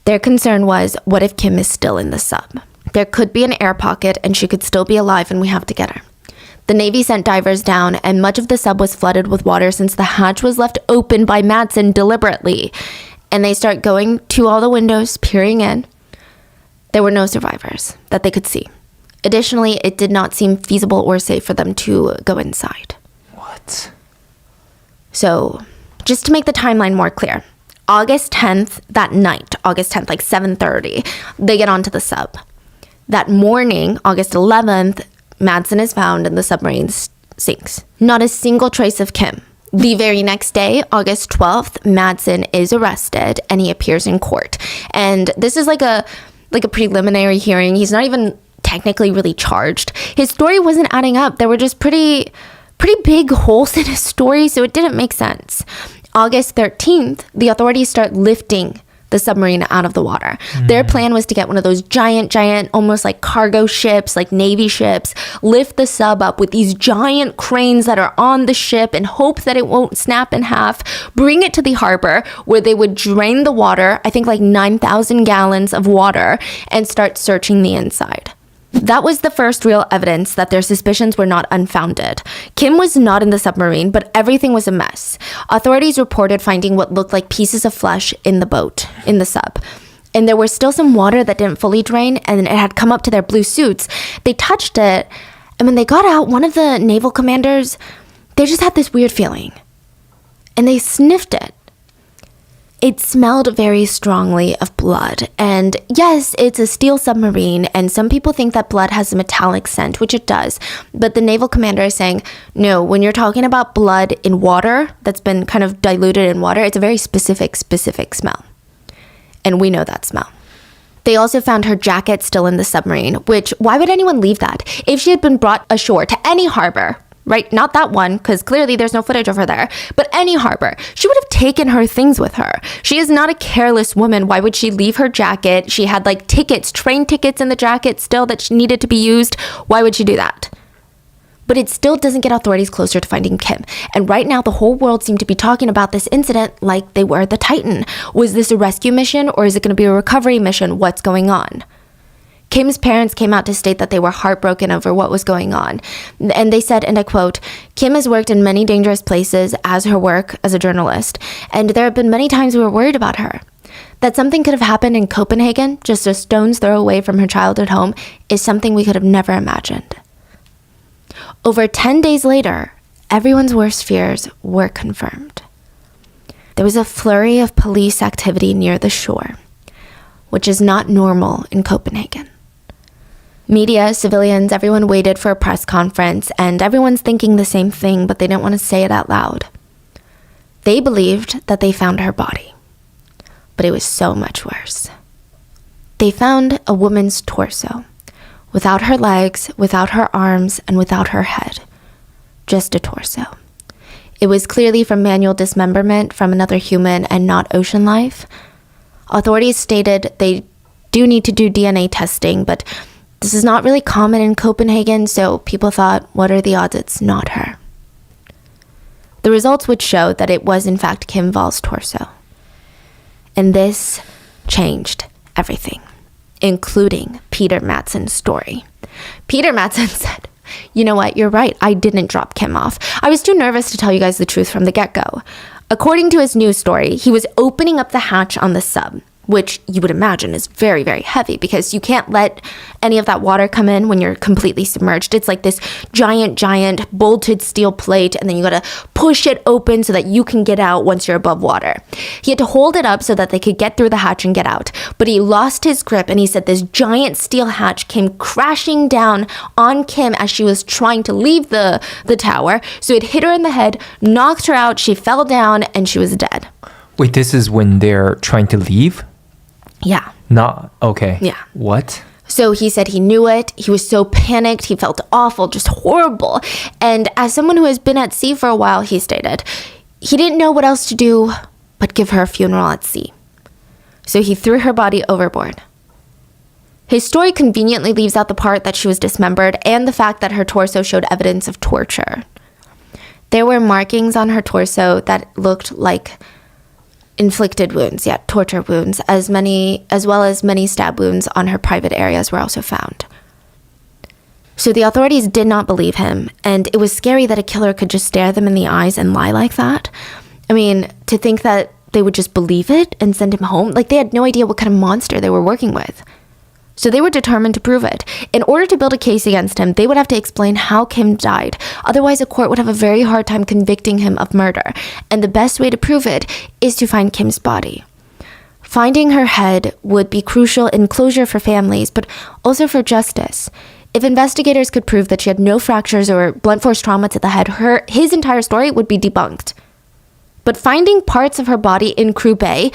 Their concern was, what if Kim is still in the sub? There could be an air pocket and she could still be alive and we have to get her. The Navy sent divers down, and much of the sub was flooded with water since the hatch was left open by Madsen deliberately. And they start going to all the windows, peering in. There were no survivors that they could see. Additionally, it did not seem feasible or safe for them to go inside. What? So, just to make the timeline more clear, August 10th, that night, August 10th, like 7:30, they get onto the sub. That morning, August 11th, Madsen is found and the submarine sinks. Not a single trace of Kim. The very next day, August 12th, Madsen is arrested and he appears in court. And this is like a preliminary hearing. He's not even technically really charged. His story wasn't adding up. There were just pretty big holes in his story, so it didn't make sense. August 13th, the authorities start lifting the submarine out of the water. Their plan was to get one of those giant, almost like cargo ships, like Navy ships, lift the sub up with these giant cranes that are on the ship and hope that it won't snap in half, bring it to the harbor where they would drain the water, I think like 9,000 gallons of water, and start searching the inside. That was the first real evidence that their suspicions were not unfounded. Kim was not in the submarine, but everything was a mess. Authorities reported finding what looked like pieces of flesh in the boat, in the sub. And there was still some water that didn't fully drain, and it had come up to their blue suits. They touched it, and when they got out, one of the naval commanders, they just had this weird feeling. And they sniffed it. It smelled very strongly of blood. And yes, it's a steel submarine, and some people think that blood has a metallic scent, which it does. But the naval commander is saying, no, when you're talking about blood in water that's been kind of diluted in water, it's a very specific smell. And we know that smell. They also found her jacket still in the submarine, which, why would anyone leave that? If she had been brought ashore to any harbor, right? Not that one, because clearly there's no footage of her there, but any harbor, she would have taken her things with her. She is not a careless woman. Why would she leave her jacket? She had like tickets, train tickets in the jacket still that she needed to be used. Why would she do that? But it still doesn't get authorities closer to finding Kim. And right now, the whole world seemed to be talking about this incident like they were the Titan. Was this a rescue mission or is it going to be a recovery mission? What's going on? Kim's parents came out to state that they were heartbroken over what was going on. And they said, and I quote, Kim has worked in many dangerous places as her work as a journalist, and there have been many times we were worried about her. That something could have happened in Copenhagen, just a stone's throw away from her childhood home, is something we could have never imagined. Over 10 days later, everyone's worst fears were confirmed. There was a flurry of police activity near the shore, which is not normal in Copenhagen. Media, civilians, everyone waited for a press conference, and everyone's thinking the same thing, but they didn't want to say it out loud. They believed that they found her body, but it was so much worse. They found a woman's torso, without her legs, without her arms, and without her head. Just a torso. It was clearly from manual dismemberment from another human and not ocean life. Authorities stated they do need to do DNA testing, but this is not really common in Copenhagen, so people thought, what are the odds it's not her? The results would show that it was in fact Kim Wall's torso. And this changed everything, including Peter Madsen's story. Peter Madsen said, you know what, you're right, I didn't drop Kim off. I was too nervous to tell you guys the truth from the get-go. According to his news story, he was opening up the hatch on the sub, which you would imagine is very, very heavy because you can't let any of that water come in when you're completely submerged. It's like this giant bolted steel plate, and then you gotta push it open so that you can get out once you're above water. He had to hold it up so that they could get through the hatch and get out, but he lost his grip, and he said this giant steel hatch came crashing down on Kim as she was trying to leave the tower, so it hit her in the head, knocked her out, she fell down, and she was dead. Wait, this is when they're trying to leave? Yeah. Not, okay. Yeah. What? So he said he knew it. He was so panicked. He felt awful, just horrible. And as someone who has been at sea for a while, he stated, he didn't know what else to do but give her a funeral at sea. So he threw her body overboard. His story conveniently leaves out the part that she was dismembered and the fact that her torso showed evidence of torture. There were markings on her torso that looked like inflicted wounds, torture wounds, as well as many stab wounds on her private areas were also found. So the authorities did not believe him, and it was scary that a killer could just stare them in the eyes and lie like that. I mean, to think that they would just believe it and send him home, like they had no idea what kind of monster they were working with. So they were determined to prove it. In order to build a case against him, they would have to explain how Kim died. Otherwise, a court would have a very hard time convicting him of murder. And the best way to prove it is to find Kim's body. Finding her head would be crucial in closure for families, but also for justice. If investigators could prove that she had no fractures or blunt force trauma to the head, his entire story would be debunked. But finding parts of her body in Crew Bay,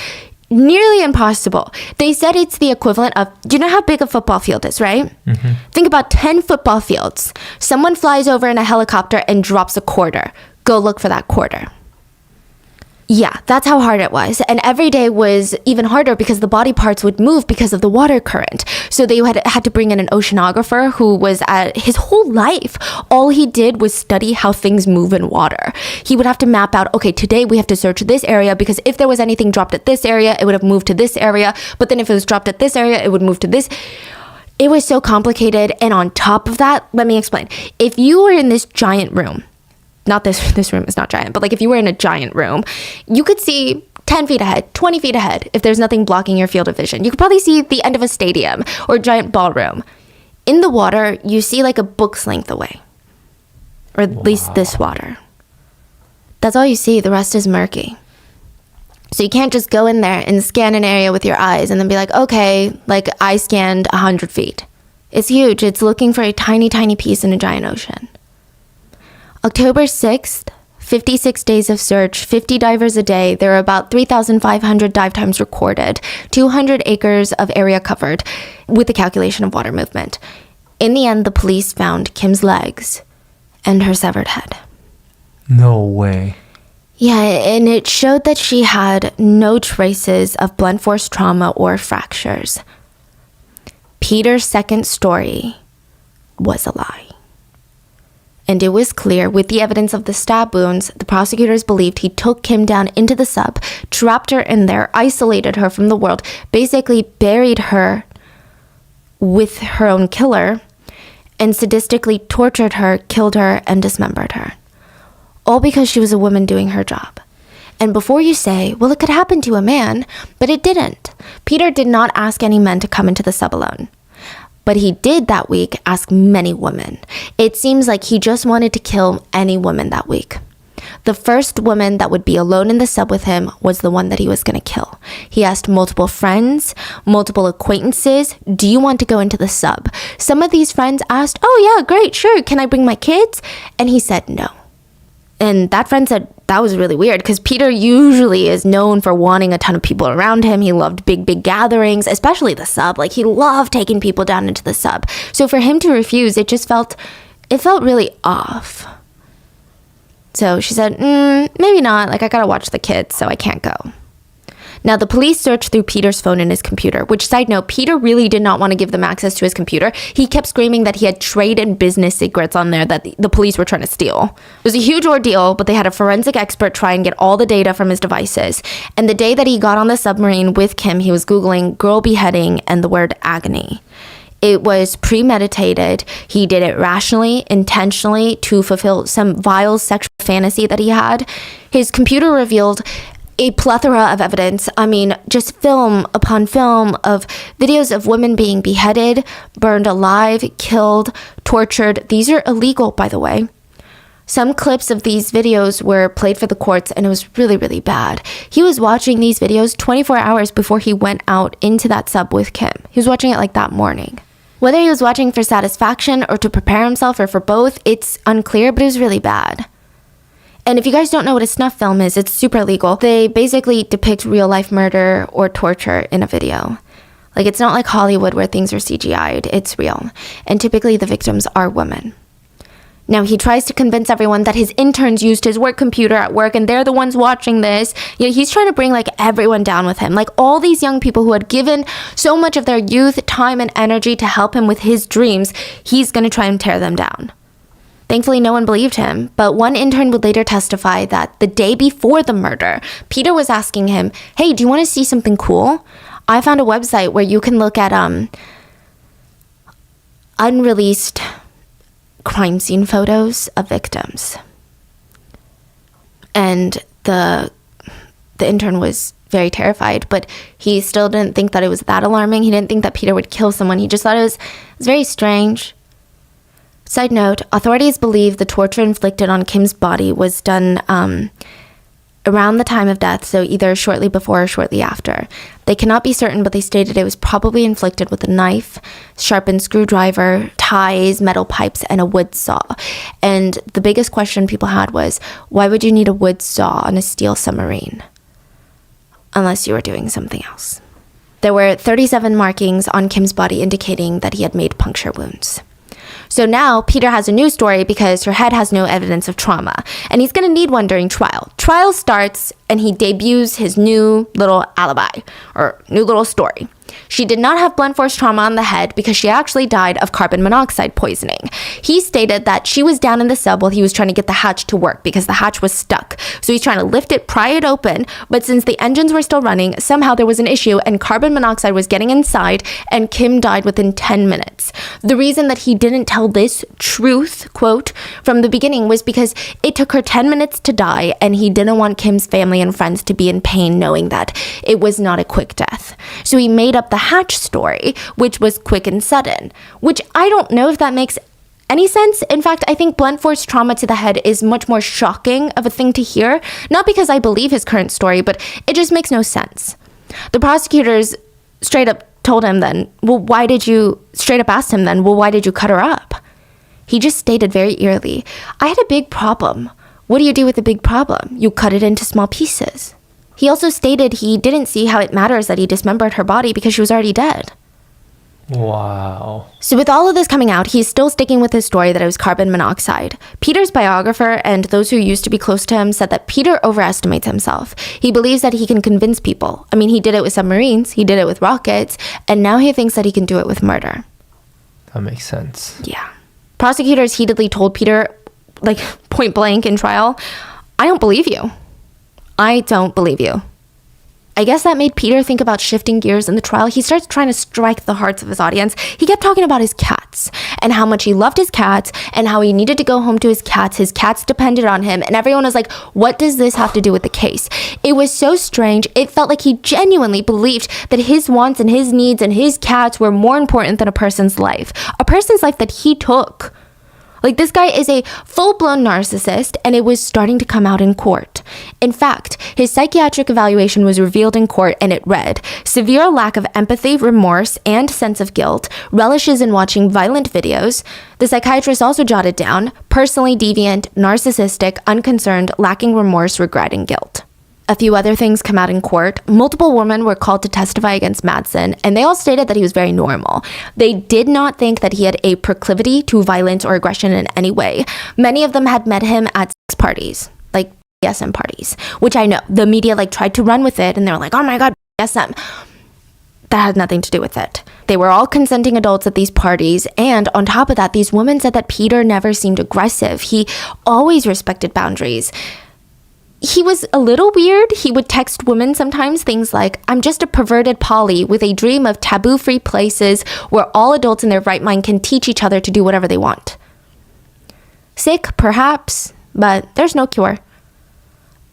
nearly impossible. They said it's the equivalent of, do you know how big a football field is, right? Mm-hmm. Think about 10 football fields. Someone flies over in a helicopter and drops a quarter. Go look for that quarter. Yeah, that's how hard it was. And every day was even harder because the body parts would move because of the water current. So they had to bring in an oceanographer who was his whole life, all he did was study how things move in water. He would have to map out, okay, today we have to search this area because if there was anything dropped at this area, it would have moved to this area. But then if it was dropped at this area, it would move to this. It was so complicated. And on top of that, let me explain. If you were in this giant room, not this room is not giant, but like if you were in a giant room, you could see 10 feet ahead, 20 feet ahead if there's nothing blocking your field of vision. You could probably see the end of a stadium or a giant ballroom. In the water, you see like a book's length away, or at least this water. That's all you see. The rest is murky. So you can't just go in there and scan an area with your eyes and then be like, okay, like I scanned 100 feet. It's huge. It's looking for a tiny, tiny piece in a giant ocean. October 6th, 56 days of search, 50 divers a day. There are about 3,500 dive times recorded, 200 acres of area covered with the calculation of water movement. In the end, the police found Kim's legs and her severed head. No way. Yeah, and it showed that she had no traces of blunt force trauma or fractures. Peter's second story was a lie. And it was clear, with the evidence of the stab wounds, the prosecutors believed he took Kim down into the sub, trapped her in there, isolated her from the world, basically buried her with her own killer, and sadistically tortured her, killed her, and dismembered her. All because she was a woman doing her job. And before you say, well, it could happen to a man, but it didn't. Peter did not ask any men to come into the sub alone. But he did that week ask many women. It seems like he just wanted to kill any woman that week. The first woman that would be alone in the sub with him was the one that he was going to kill. He asked multiple friends, multiple acquaintances, do you want to go into the sub? Some of these friends asked, oh yeah, great, sure, can I bring my kids? And he said no. And that friend said, that was really weird because Peter usually is known for wanting a ton of people around him. He loved big, big gatherings, especially the sub. Like he loved taking people down into the sub. So for him to refuse, it felt really off. So she said, maybe not. Like I gotta watch the kids, so I can't go. Now, the police searched through Peter's phone and his computer, which, side note, Peter really did not want to give them access to his computer. He kept screaming that he had trade and business secrets on there that the police were trying to steal. It was a huge ordeal, but they had a forensic expert try and get all the data from his devices. And the day that he got on the submarine with Kim, he was Googling girl beheading and the word agony. It was premeditated. He did it rationally, intentionally to fulfill some vile sexual fantasy that he had. His computer revealed a plethora of evidence. I mean, just film upon film of videos of women being beheaded, burned alive, killed, tortured. These are illegal, by the way. Some clips of these videos were played for the courts, and it was really, really bad. He was watching these videos 24 hours before he went out into that sub with Kim. He was watching it like that morning. Whether he was watching for satisfaction or to prepare himself or for both, it's unclear, but it was really bad. And if you guys don't know what a snuff film is, it's super illegal. They basically depict real-life murder or torture in a video. Like, it's not like Hollywood where things are CGI'd. It's real. And typically the victims are women. Now, he tries to convince everyone that his interns used his work computer at work and they're the ones watching this. You know, he's trying to bring, like, everyone down with him. Like, all these young people who had given so much of their youth, time, and energy to help him with his dreams, he's going to try and tear them down. Thankfully, no one believed him, but one intern would later testify that the day before the murder, Peter was asking him, hey, do you want to see something cool? I found a website where you can look at unreleased crime scene photos of victims. And the intern was very terrified, but he still didn't think that it was that alarming. He didn't think that Peter would kill someone. He just thought it was very strange. Side note, authorities believe the torture inflicted on Kim's body was done around the time of death, so either shortly before or shortly after. They cannot be certain, but they stated it was probably inflicted with a knife, sharpened screwdriver, ties, metal pipes, and a wood saw. And the biggest question people had was, why would you need a wood saw on a steel submarine? Unless you were doing something else. There were 37 markings on Kim's body indicating that he had made puncture wounds. So now Peter has a new story because her head has no evidence of trauma, and he's going to need one during trial. Trial starts and he debuts his new little alibi, or new little story. She did not have blunt force trauma on the head because she actually died of carbon monoxide poisoning. He stated that she was down in the sub while he was trying to get the hatch to work because the hatch was stuck. So he's trying to lift it, pry it open, but since the engines were still running, somehow there was an issue and carbon monoxide was getting inside and Kim died within 10 minutes. The reason that he didn't tell this truth, quote, from the beginning was because it took her 10 minutes to die and he didn't want Kim's family and friends to be in pain knowing that it was not a quick death. So he made up the hatch story, which was quick and sudden, which I don't know if that makes any sense. In fact, I think blunt force trauma to the head is much more shocking of a thing to hear, not because I believe his current story, but it just makes no sense. The prosecutors straight up told him then, why did you cut her up? He just stated very eerily, I had a big problem. What do you do with a big problem? You cut it into small pieces. He also stated he didn't see how it matters that he dismembered her body because she was already dead. Wow. So with all of this coming out, he's still sticking with his story that it was carbon monoxide. Peter's biographer and those who used to be close to him said that Peter overestimates himself. He believes that he can convince people. I mean, he did it with submarines, he did it with rockets, and now he thinks that he can do it with murder. That makes sense. Yeah. Prosecutors heatedly told Peter, like point blank in trial, I don't believe you. I don't believe you. I guess that made Peter think about shifting gears in the trial. He starts trying to strike the hearts of his audience. He kept talking about his cats and how much he loved his cats and how he needed to go home to his cats. His cats depended on him. And everyone was like, what does this have to do with the case? It was so strange. It felt like he genuinely believed that his wants and his needs and his cats were more important than a person's life that he took. Like, this guy is a full-blown narcissist, and it was starting to come out in court. In fact, his psychiatric evaluation was revealed in court, and it read, severe lack of empathy, remorse, and sense of guilt, relishes in watching violent videos. The psychiatrist also jotted down, personally deviant, narcissistic, unconcerned, lacking remorse, regret, and guilt. A few other things come out in court. Multiple women were called to testify against Madsen, and they all stated that he was very normal. They did not think that he had a proclivity to violence or aggression in any way. Many of them had met him at sex parties, like BDSM parties, which I know the media tried to run with it, and they were like, oh my God, BDSM. That had nothing to do with it. They were all consenting adults at these parties, and on top of that, these women said that Peter never seemed aggressive. He always respected boundaries. He was a little weird. He would text women sometimes things like, I'm just a perverted poly with a dream of taboo-free places where all adults in their right mind can teach each other to do whatever they want. Sick, perhaps, but there's no cure.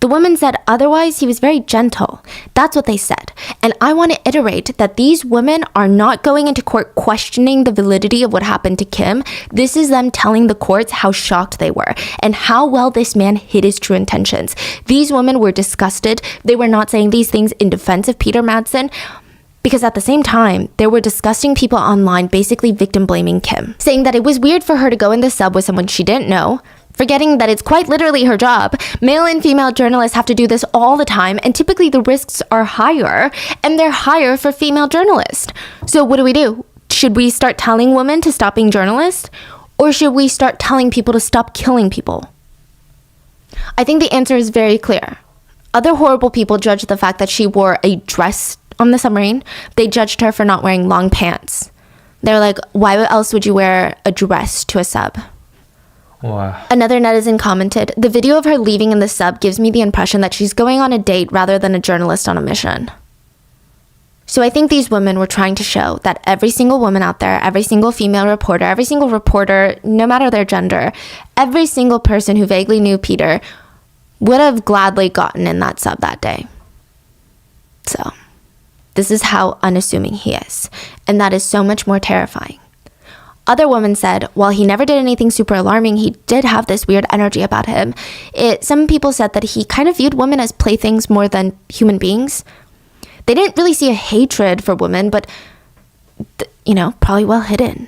The women said otherwise he was very gentle. That's what they said. And I want to iterate that these women are not going into court questioning the validity of what happened to Kim. This is them telling the courts how shocked they were and how well this man hid his true intentions. These women were disgusted. They were not saying these things in defense of Peter Madsen, because at the same time, there were disgusting people online basically victim blaming Kim, saying that it was weird for her to go in the sub with someone she didn't know, forgetting that it's quite literally her job. Male and female journalists have to do this all the time, and typically the risks are higher, and they're higher for female journalists. So what do? Should we start telling women to stop being journalists? Or should we start telling people to stop killing people? I think the answer is very clear. Other horrible people judged the fact that she wore a dress on the submarine. They judged her for not wearing long pants. They're like, why else would you wear a dress to a sub? Wow. Another netizen commented, the video of her leaving in the sub gives me the impression that she's going on a date rather than a journalist on a mission. So I think these women were trying to show that every single woman out there, every single female reporter, every single reporter, no matter their gender, every single person who vaguely knew Peter would have gladly gotten in that sub that day. So, this is how unassuming he is. And that is so much more terrifying. Other women said, while he never did anything super alarming, he did have this weird energy about him. Some people said that he kind of viewed women as playthings more than human beings. They didn't really see a hatred for women, but, probably well hidden.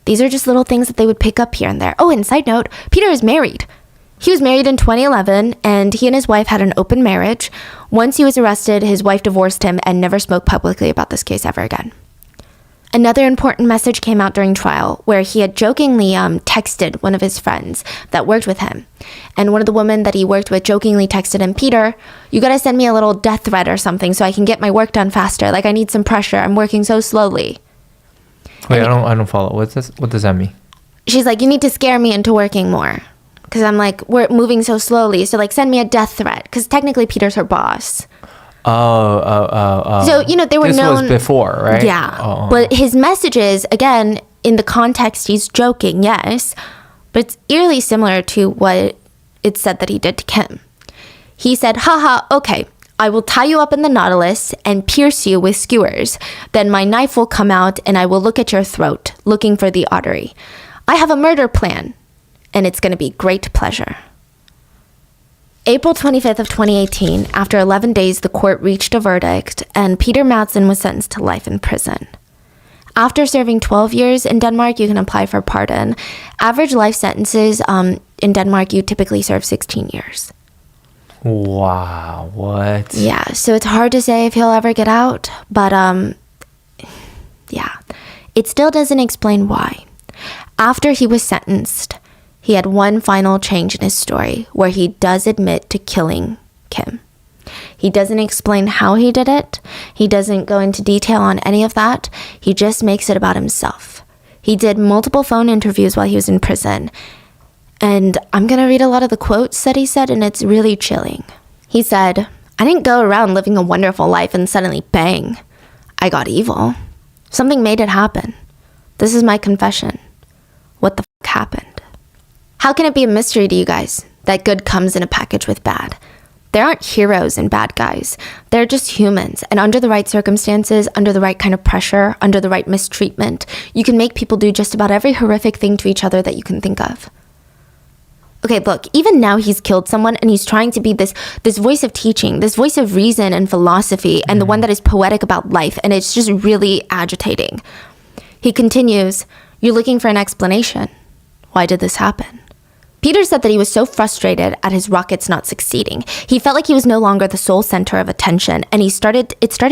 These are just little things that they would pick up here and there. Oh, and side note, Peter is married. He was married in 2011, and he and his wife had an open marriage. Once he was arrested, his wife divorced him and never spoke publicly about this case ever again. Another important message came out during trial where he had jokingly texted one of his friends that worked with him. And one of the women that he worked with jokingly texted him, Peter, you gotta send me a little death threat or something so I can get my work done faster. Like, I need some pressure. I'm working so slowly. Wait, I don't follow. What does that mean? She's like, you need to scare me into working more. Because I'm like, we're moving so slowly. So, like, send me a death threat. Because technically Peter's her boss. Oh. So, they were known... This was before, right? Yeah. Oh. But his messages, again, in the context, he's joking, yes. But it's eerily similar to what it said that he did to Kim. He said, haha, okay, I will tie you up in the Nautilus and pierce you with skewers. Then my knife will come out and I will look at your throat, looking for the artery. I have a murder plan, and it's going to be great pleasure. April 25th of 2018, after 11 days, the court reached a verdict, and Peter Madsen was sentenced to life in prison. After serving 12 years in Denmark, you can apply for pardon. Average life sentences in Denmark, you typically serve 16 years. Wow, what? Yeah, so it's hard to say if he'll ever get out, but yeah. It still doesn't explain why. After he was sentenced, he had one final change in his story where he does admit to killing Kim. He doesn't explain how he did it. He doesn't go into detail on any of that. He just makes it about himself. He did multiple phone interviews while he was in prison. And I'm going to read a lot of the quotes that he said, and it's really chilling. He said, I didn't go around living a wonderful life and suddenly, bang, I got evil. Something made it happen. This is my confession. What the f*** happened? How can it be a mystery to you guys that good comes in a package with bad? There aren't heroes and bad guys. They're just humans. And under the right circumstances, under the right kind of pressure, under the right mistreatment, you can make people do just about every horrific thing to each other that you can think of. Okay, look, even now he's killed someone and he's trying to be this voice of teaching, this voice of reason and philosophy, and the one that is poetic about life. And it's just really agitating. He continues, you're looking for an explanation. Why did this happen? Peter said that he was so frustrated at his rockets not succeeding. He felt like he was no longer the sole center of attention, and it started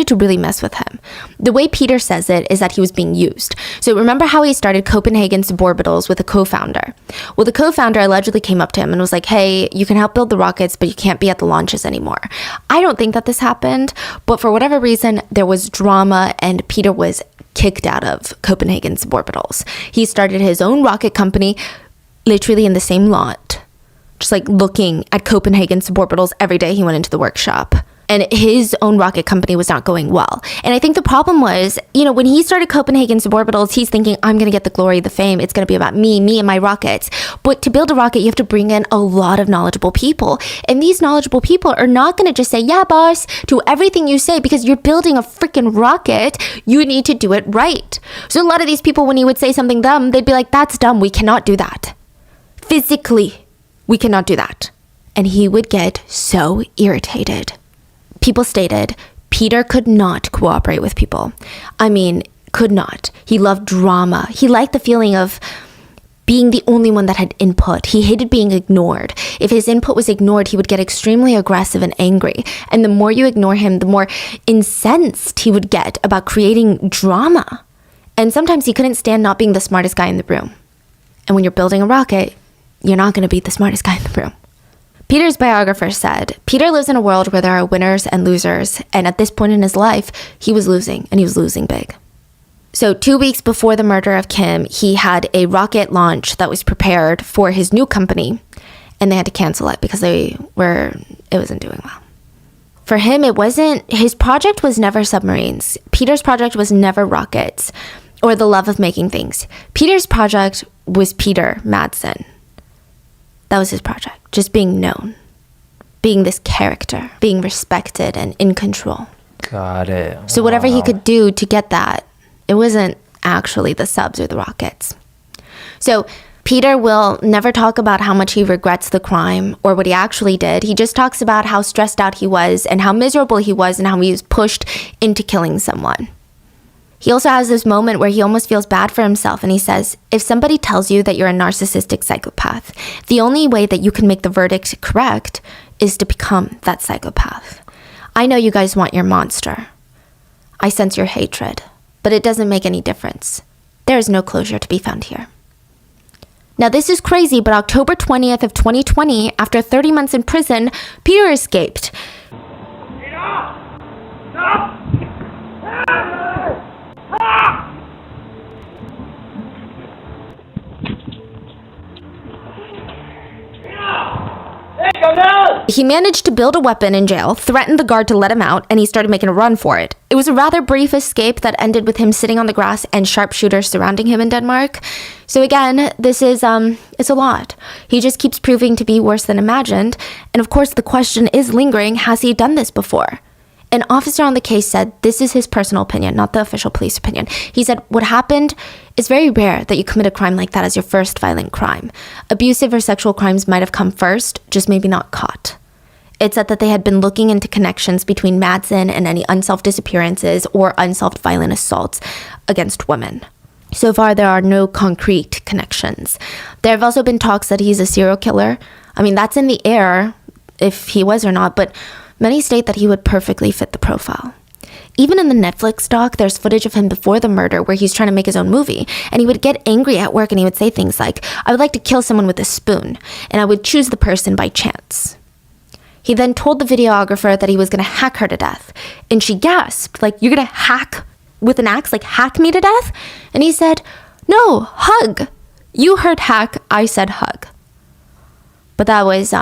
to really mess with him. The way Peter says it is that he was being used. So remember how he started Copenhagen Suborbitals with a co-founder? Well, the co-founder allegedly came up to him and was like, hey, you can help build the rockets, but you can't be at the launches anymore. I don't think that this happened, but for whatever reason, there was drama and Peter was kicked out of Copenhagen Suborbitals. He started his own rocket company, literally in the same lot, just like looking at Copenhagen Suborbitals every day he went into the workshop. And his own rocket company was not going well. And I think the problem was, when he started Copenhagen Suborbitals, he's thinking, I'm going to get the glory, the fame. It's going to be about me and my rockets. But to build a rocket, you have to bring in a lot of knowledgeable people. And these knowledgeable people are not going to just say, yeah, boss, to everything you say, because you're building a freaking rocket. You need to do it right. So a lot of these people, when he would say something dumb, they'd be like, that's dumb. We cannot do that. Physically, we cannot do that. And he would get so irritated. People stated Peter could not cooperate with people. I mean, could not. He loved drama. He liked the feeling of being the only one that had input. He hated being ignored. If his input was ignored, he would get extremely aggressive and angry. And the more you ignore him, the more incensed he would get about creating drama. And sometimes he couldn't stand not being the smartest guy in the room. And when you're building a rocket, you're not going to be the smartest guy in the room. Peter's biographer said, Peter lives in a world where there are winners and losers, and at this point in his life, he was losing, and he was losing big. So 2 weeks before the murder of Kim, he had a rocket launch that was prepared for his new company, and they had to cancel it because it wasn't doing well. For him, his project was never submarines. Peter's project was never rockets or the love of making things. Peter's project was Peter Madsen. That was his project, just being known, being this character, being respected and in control. Got it. So whatever he Wow. could do to get that, it wasn't actually the subs or the rockets. So Peter will never talk about how much he regrets the crime or what he actually did. He just talks about how stressed out he was and how miserable he was and how he was pushed into killing someone. He also has this moment where he almost feels bad for himself, and he says, if somebody tells you that you're a narcissistic psychopath, the only way that you can make the verdict correct is to become that psychopath. I know you guys want your monster. I sense your hatred, but it doesn't make any difference. There is no closure to be found here. Now this is crazy, but October 20th of 2020, after 30 months in prison, Peter escaped. He managed to build a weapon in jail, threatened the guard to let him out, and he started making a run for it. It was a rather brief escape that ended with him sitting on the grass and sharpshooters surrounding him in Denmark. So again, this is, it's a lot. He just keeps proving to be worse than imagined. And of course, the question is lingering, has he done this before? An officer on the case said, this is his personal opinion, not the official police opinion. He said, what happened is very rare that you commit a crime like that as your first violent crime. Abusive or sexual crimes might have come first, just maybe not caught. It said that they had been looking into connections between Madsen and any unsolved disappearances or unsolved violent assaults against women. So far, there are no concrete connections. There have also been talks that he's a serial killer. I mean, that's in the air, if he was or not, but many state that he would perfectly fit the profile. Even in the Netflix doc, there's footage of him before the murder where he's trying to make his own movie, and he would get angry at work and he would say things like, I would like to kill someone with a spoon, and I would choose the person by chance. He then told the videographer that he was going to hack her to death, and she gasped, like, you're going to hack with an axe, like hack me to death? And he said, no, hug. You heard hack, I said hug. But that was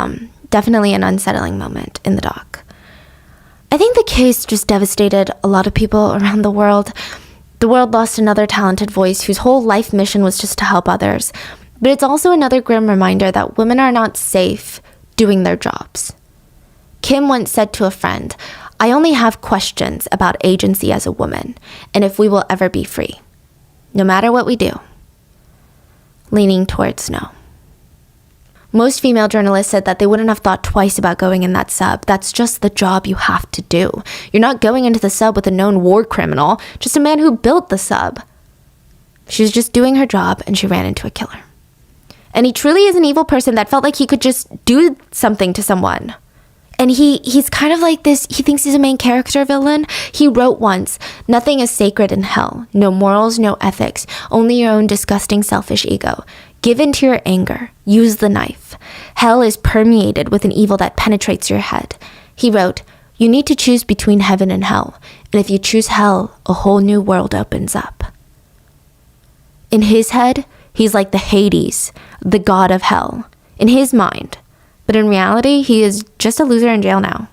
definitely an unsettling moment in the doc. I think the case just devastated a lot of people around the world. The world lost another talented voice whose whole life mission was just to help others. But it's also another grim reminder that women are not safe doing their jobs. Kim once said to a friend, I only have questions about agency as a woman and if we will ever be free, no matter what we do. Leaning towards no. Most female journalists said that they wouldn't have thought twice about going in that sub. That's just the job you have to do. You're not going into the sub with a known war criminal, just a man who built the sub. She was just doing her job and she ran into a killer. And he truly is an evil person that felt like he could just do something to someone. And he's kind of like this, he thinks he's a main character villain. He wrote once, nothing is sacred in hell. No morals, no ethics, only your own disgusting selfish ego. Give in to your anger. Use the knife. Hell is permeated with an evil that penetrates your head. He wrote, you need to choose between heaven and hell. And if you choose hell, a whole new world opens up. In his head, he's like the Hades, the god of hell. In his mind. But in reality, he is just a loser in jail now.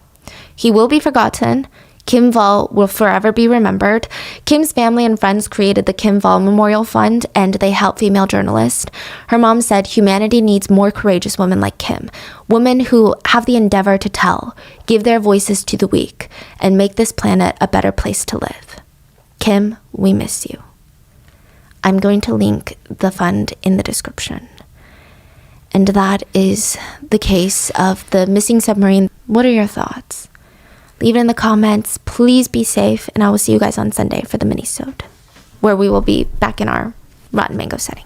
He will be forgotten. Kim Wall will forever be remembered. Kim's family and friends created the Kim Wall Memorial Fund, and they help female journalists. Her mom said humanity needs more courageous women like Kim, women who have the endeavor to tell, give their voices to the weak, and make this planet a better place to live. Kim, we miss you. I'm going to link the fund in the description. And that is the case of the missing submarine. What are your thoughts? Leave it in the comments. Please be safe. And I will see you guys on Sunday for the mini-sode, where we will be back in our Rotten Mango setting.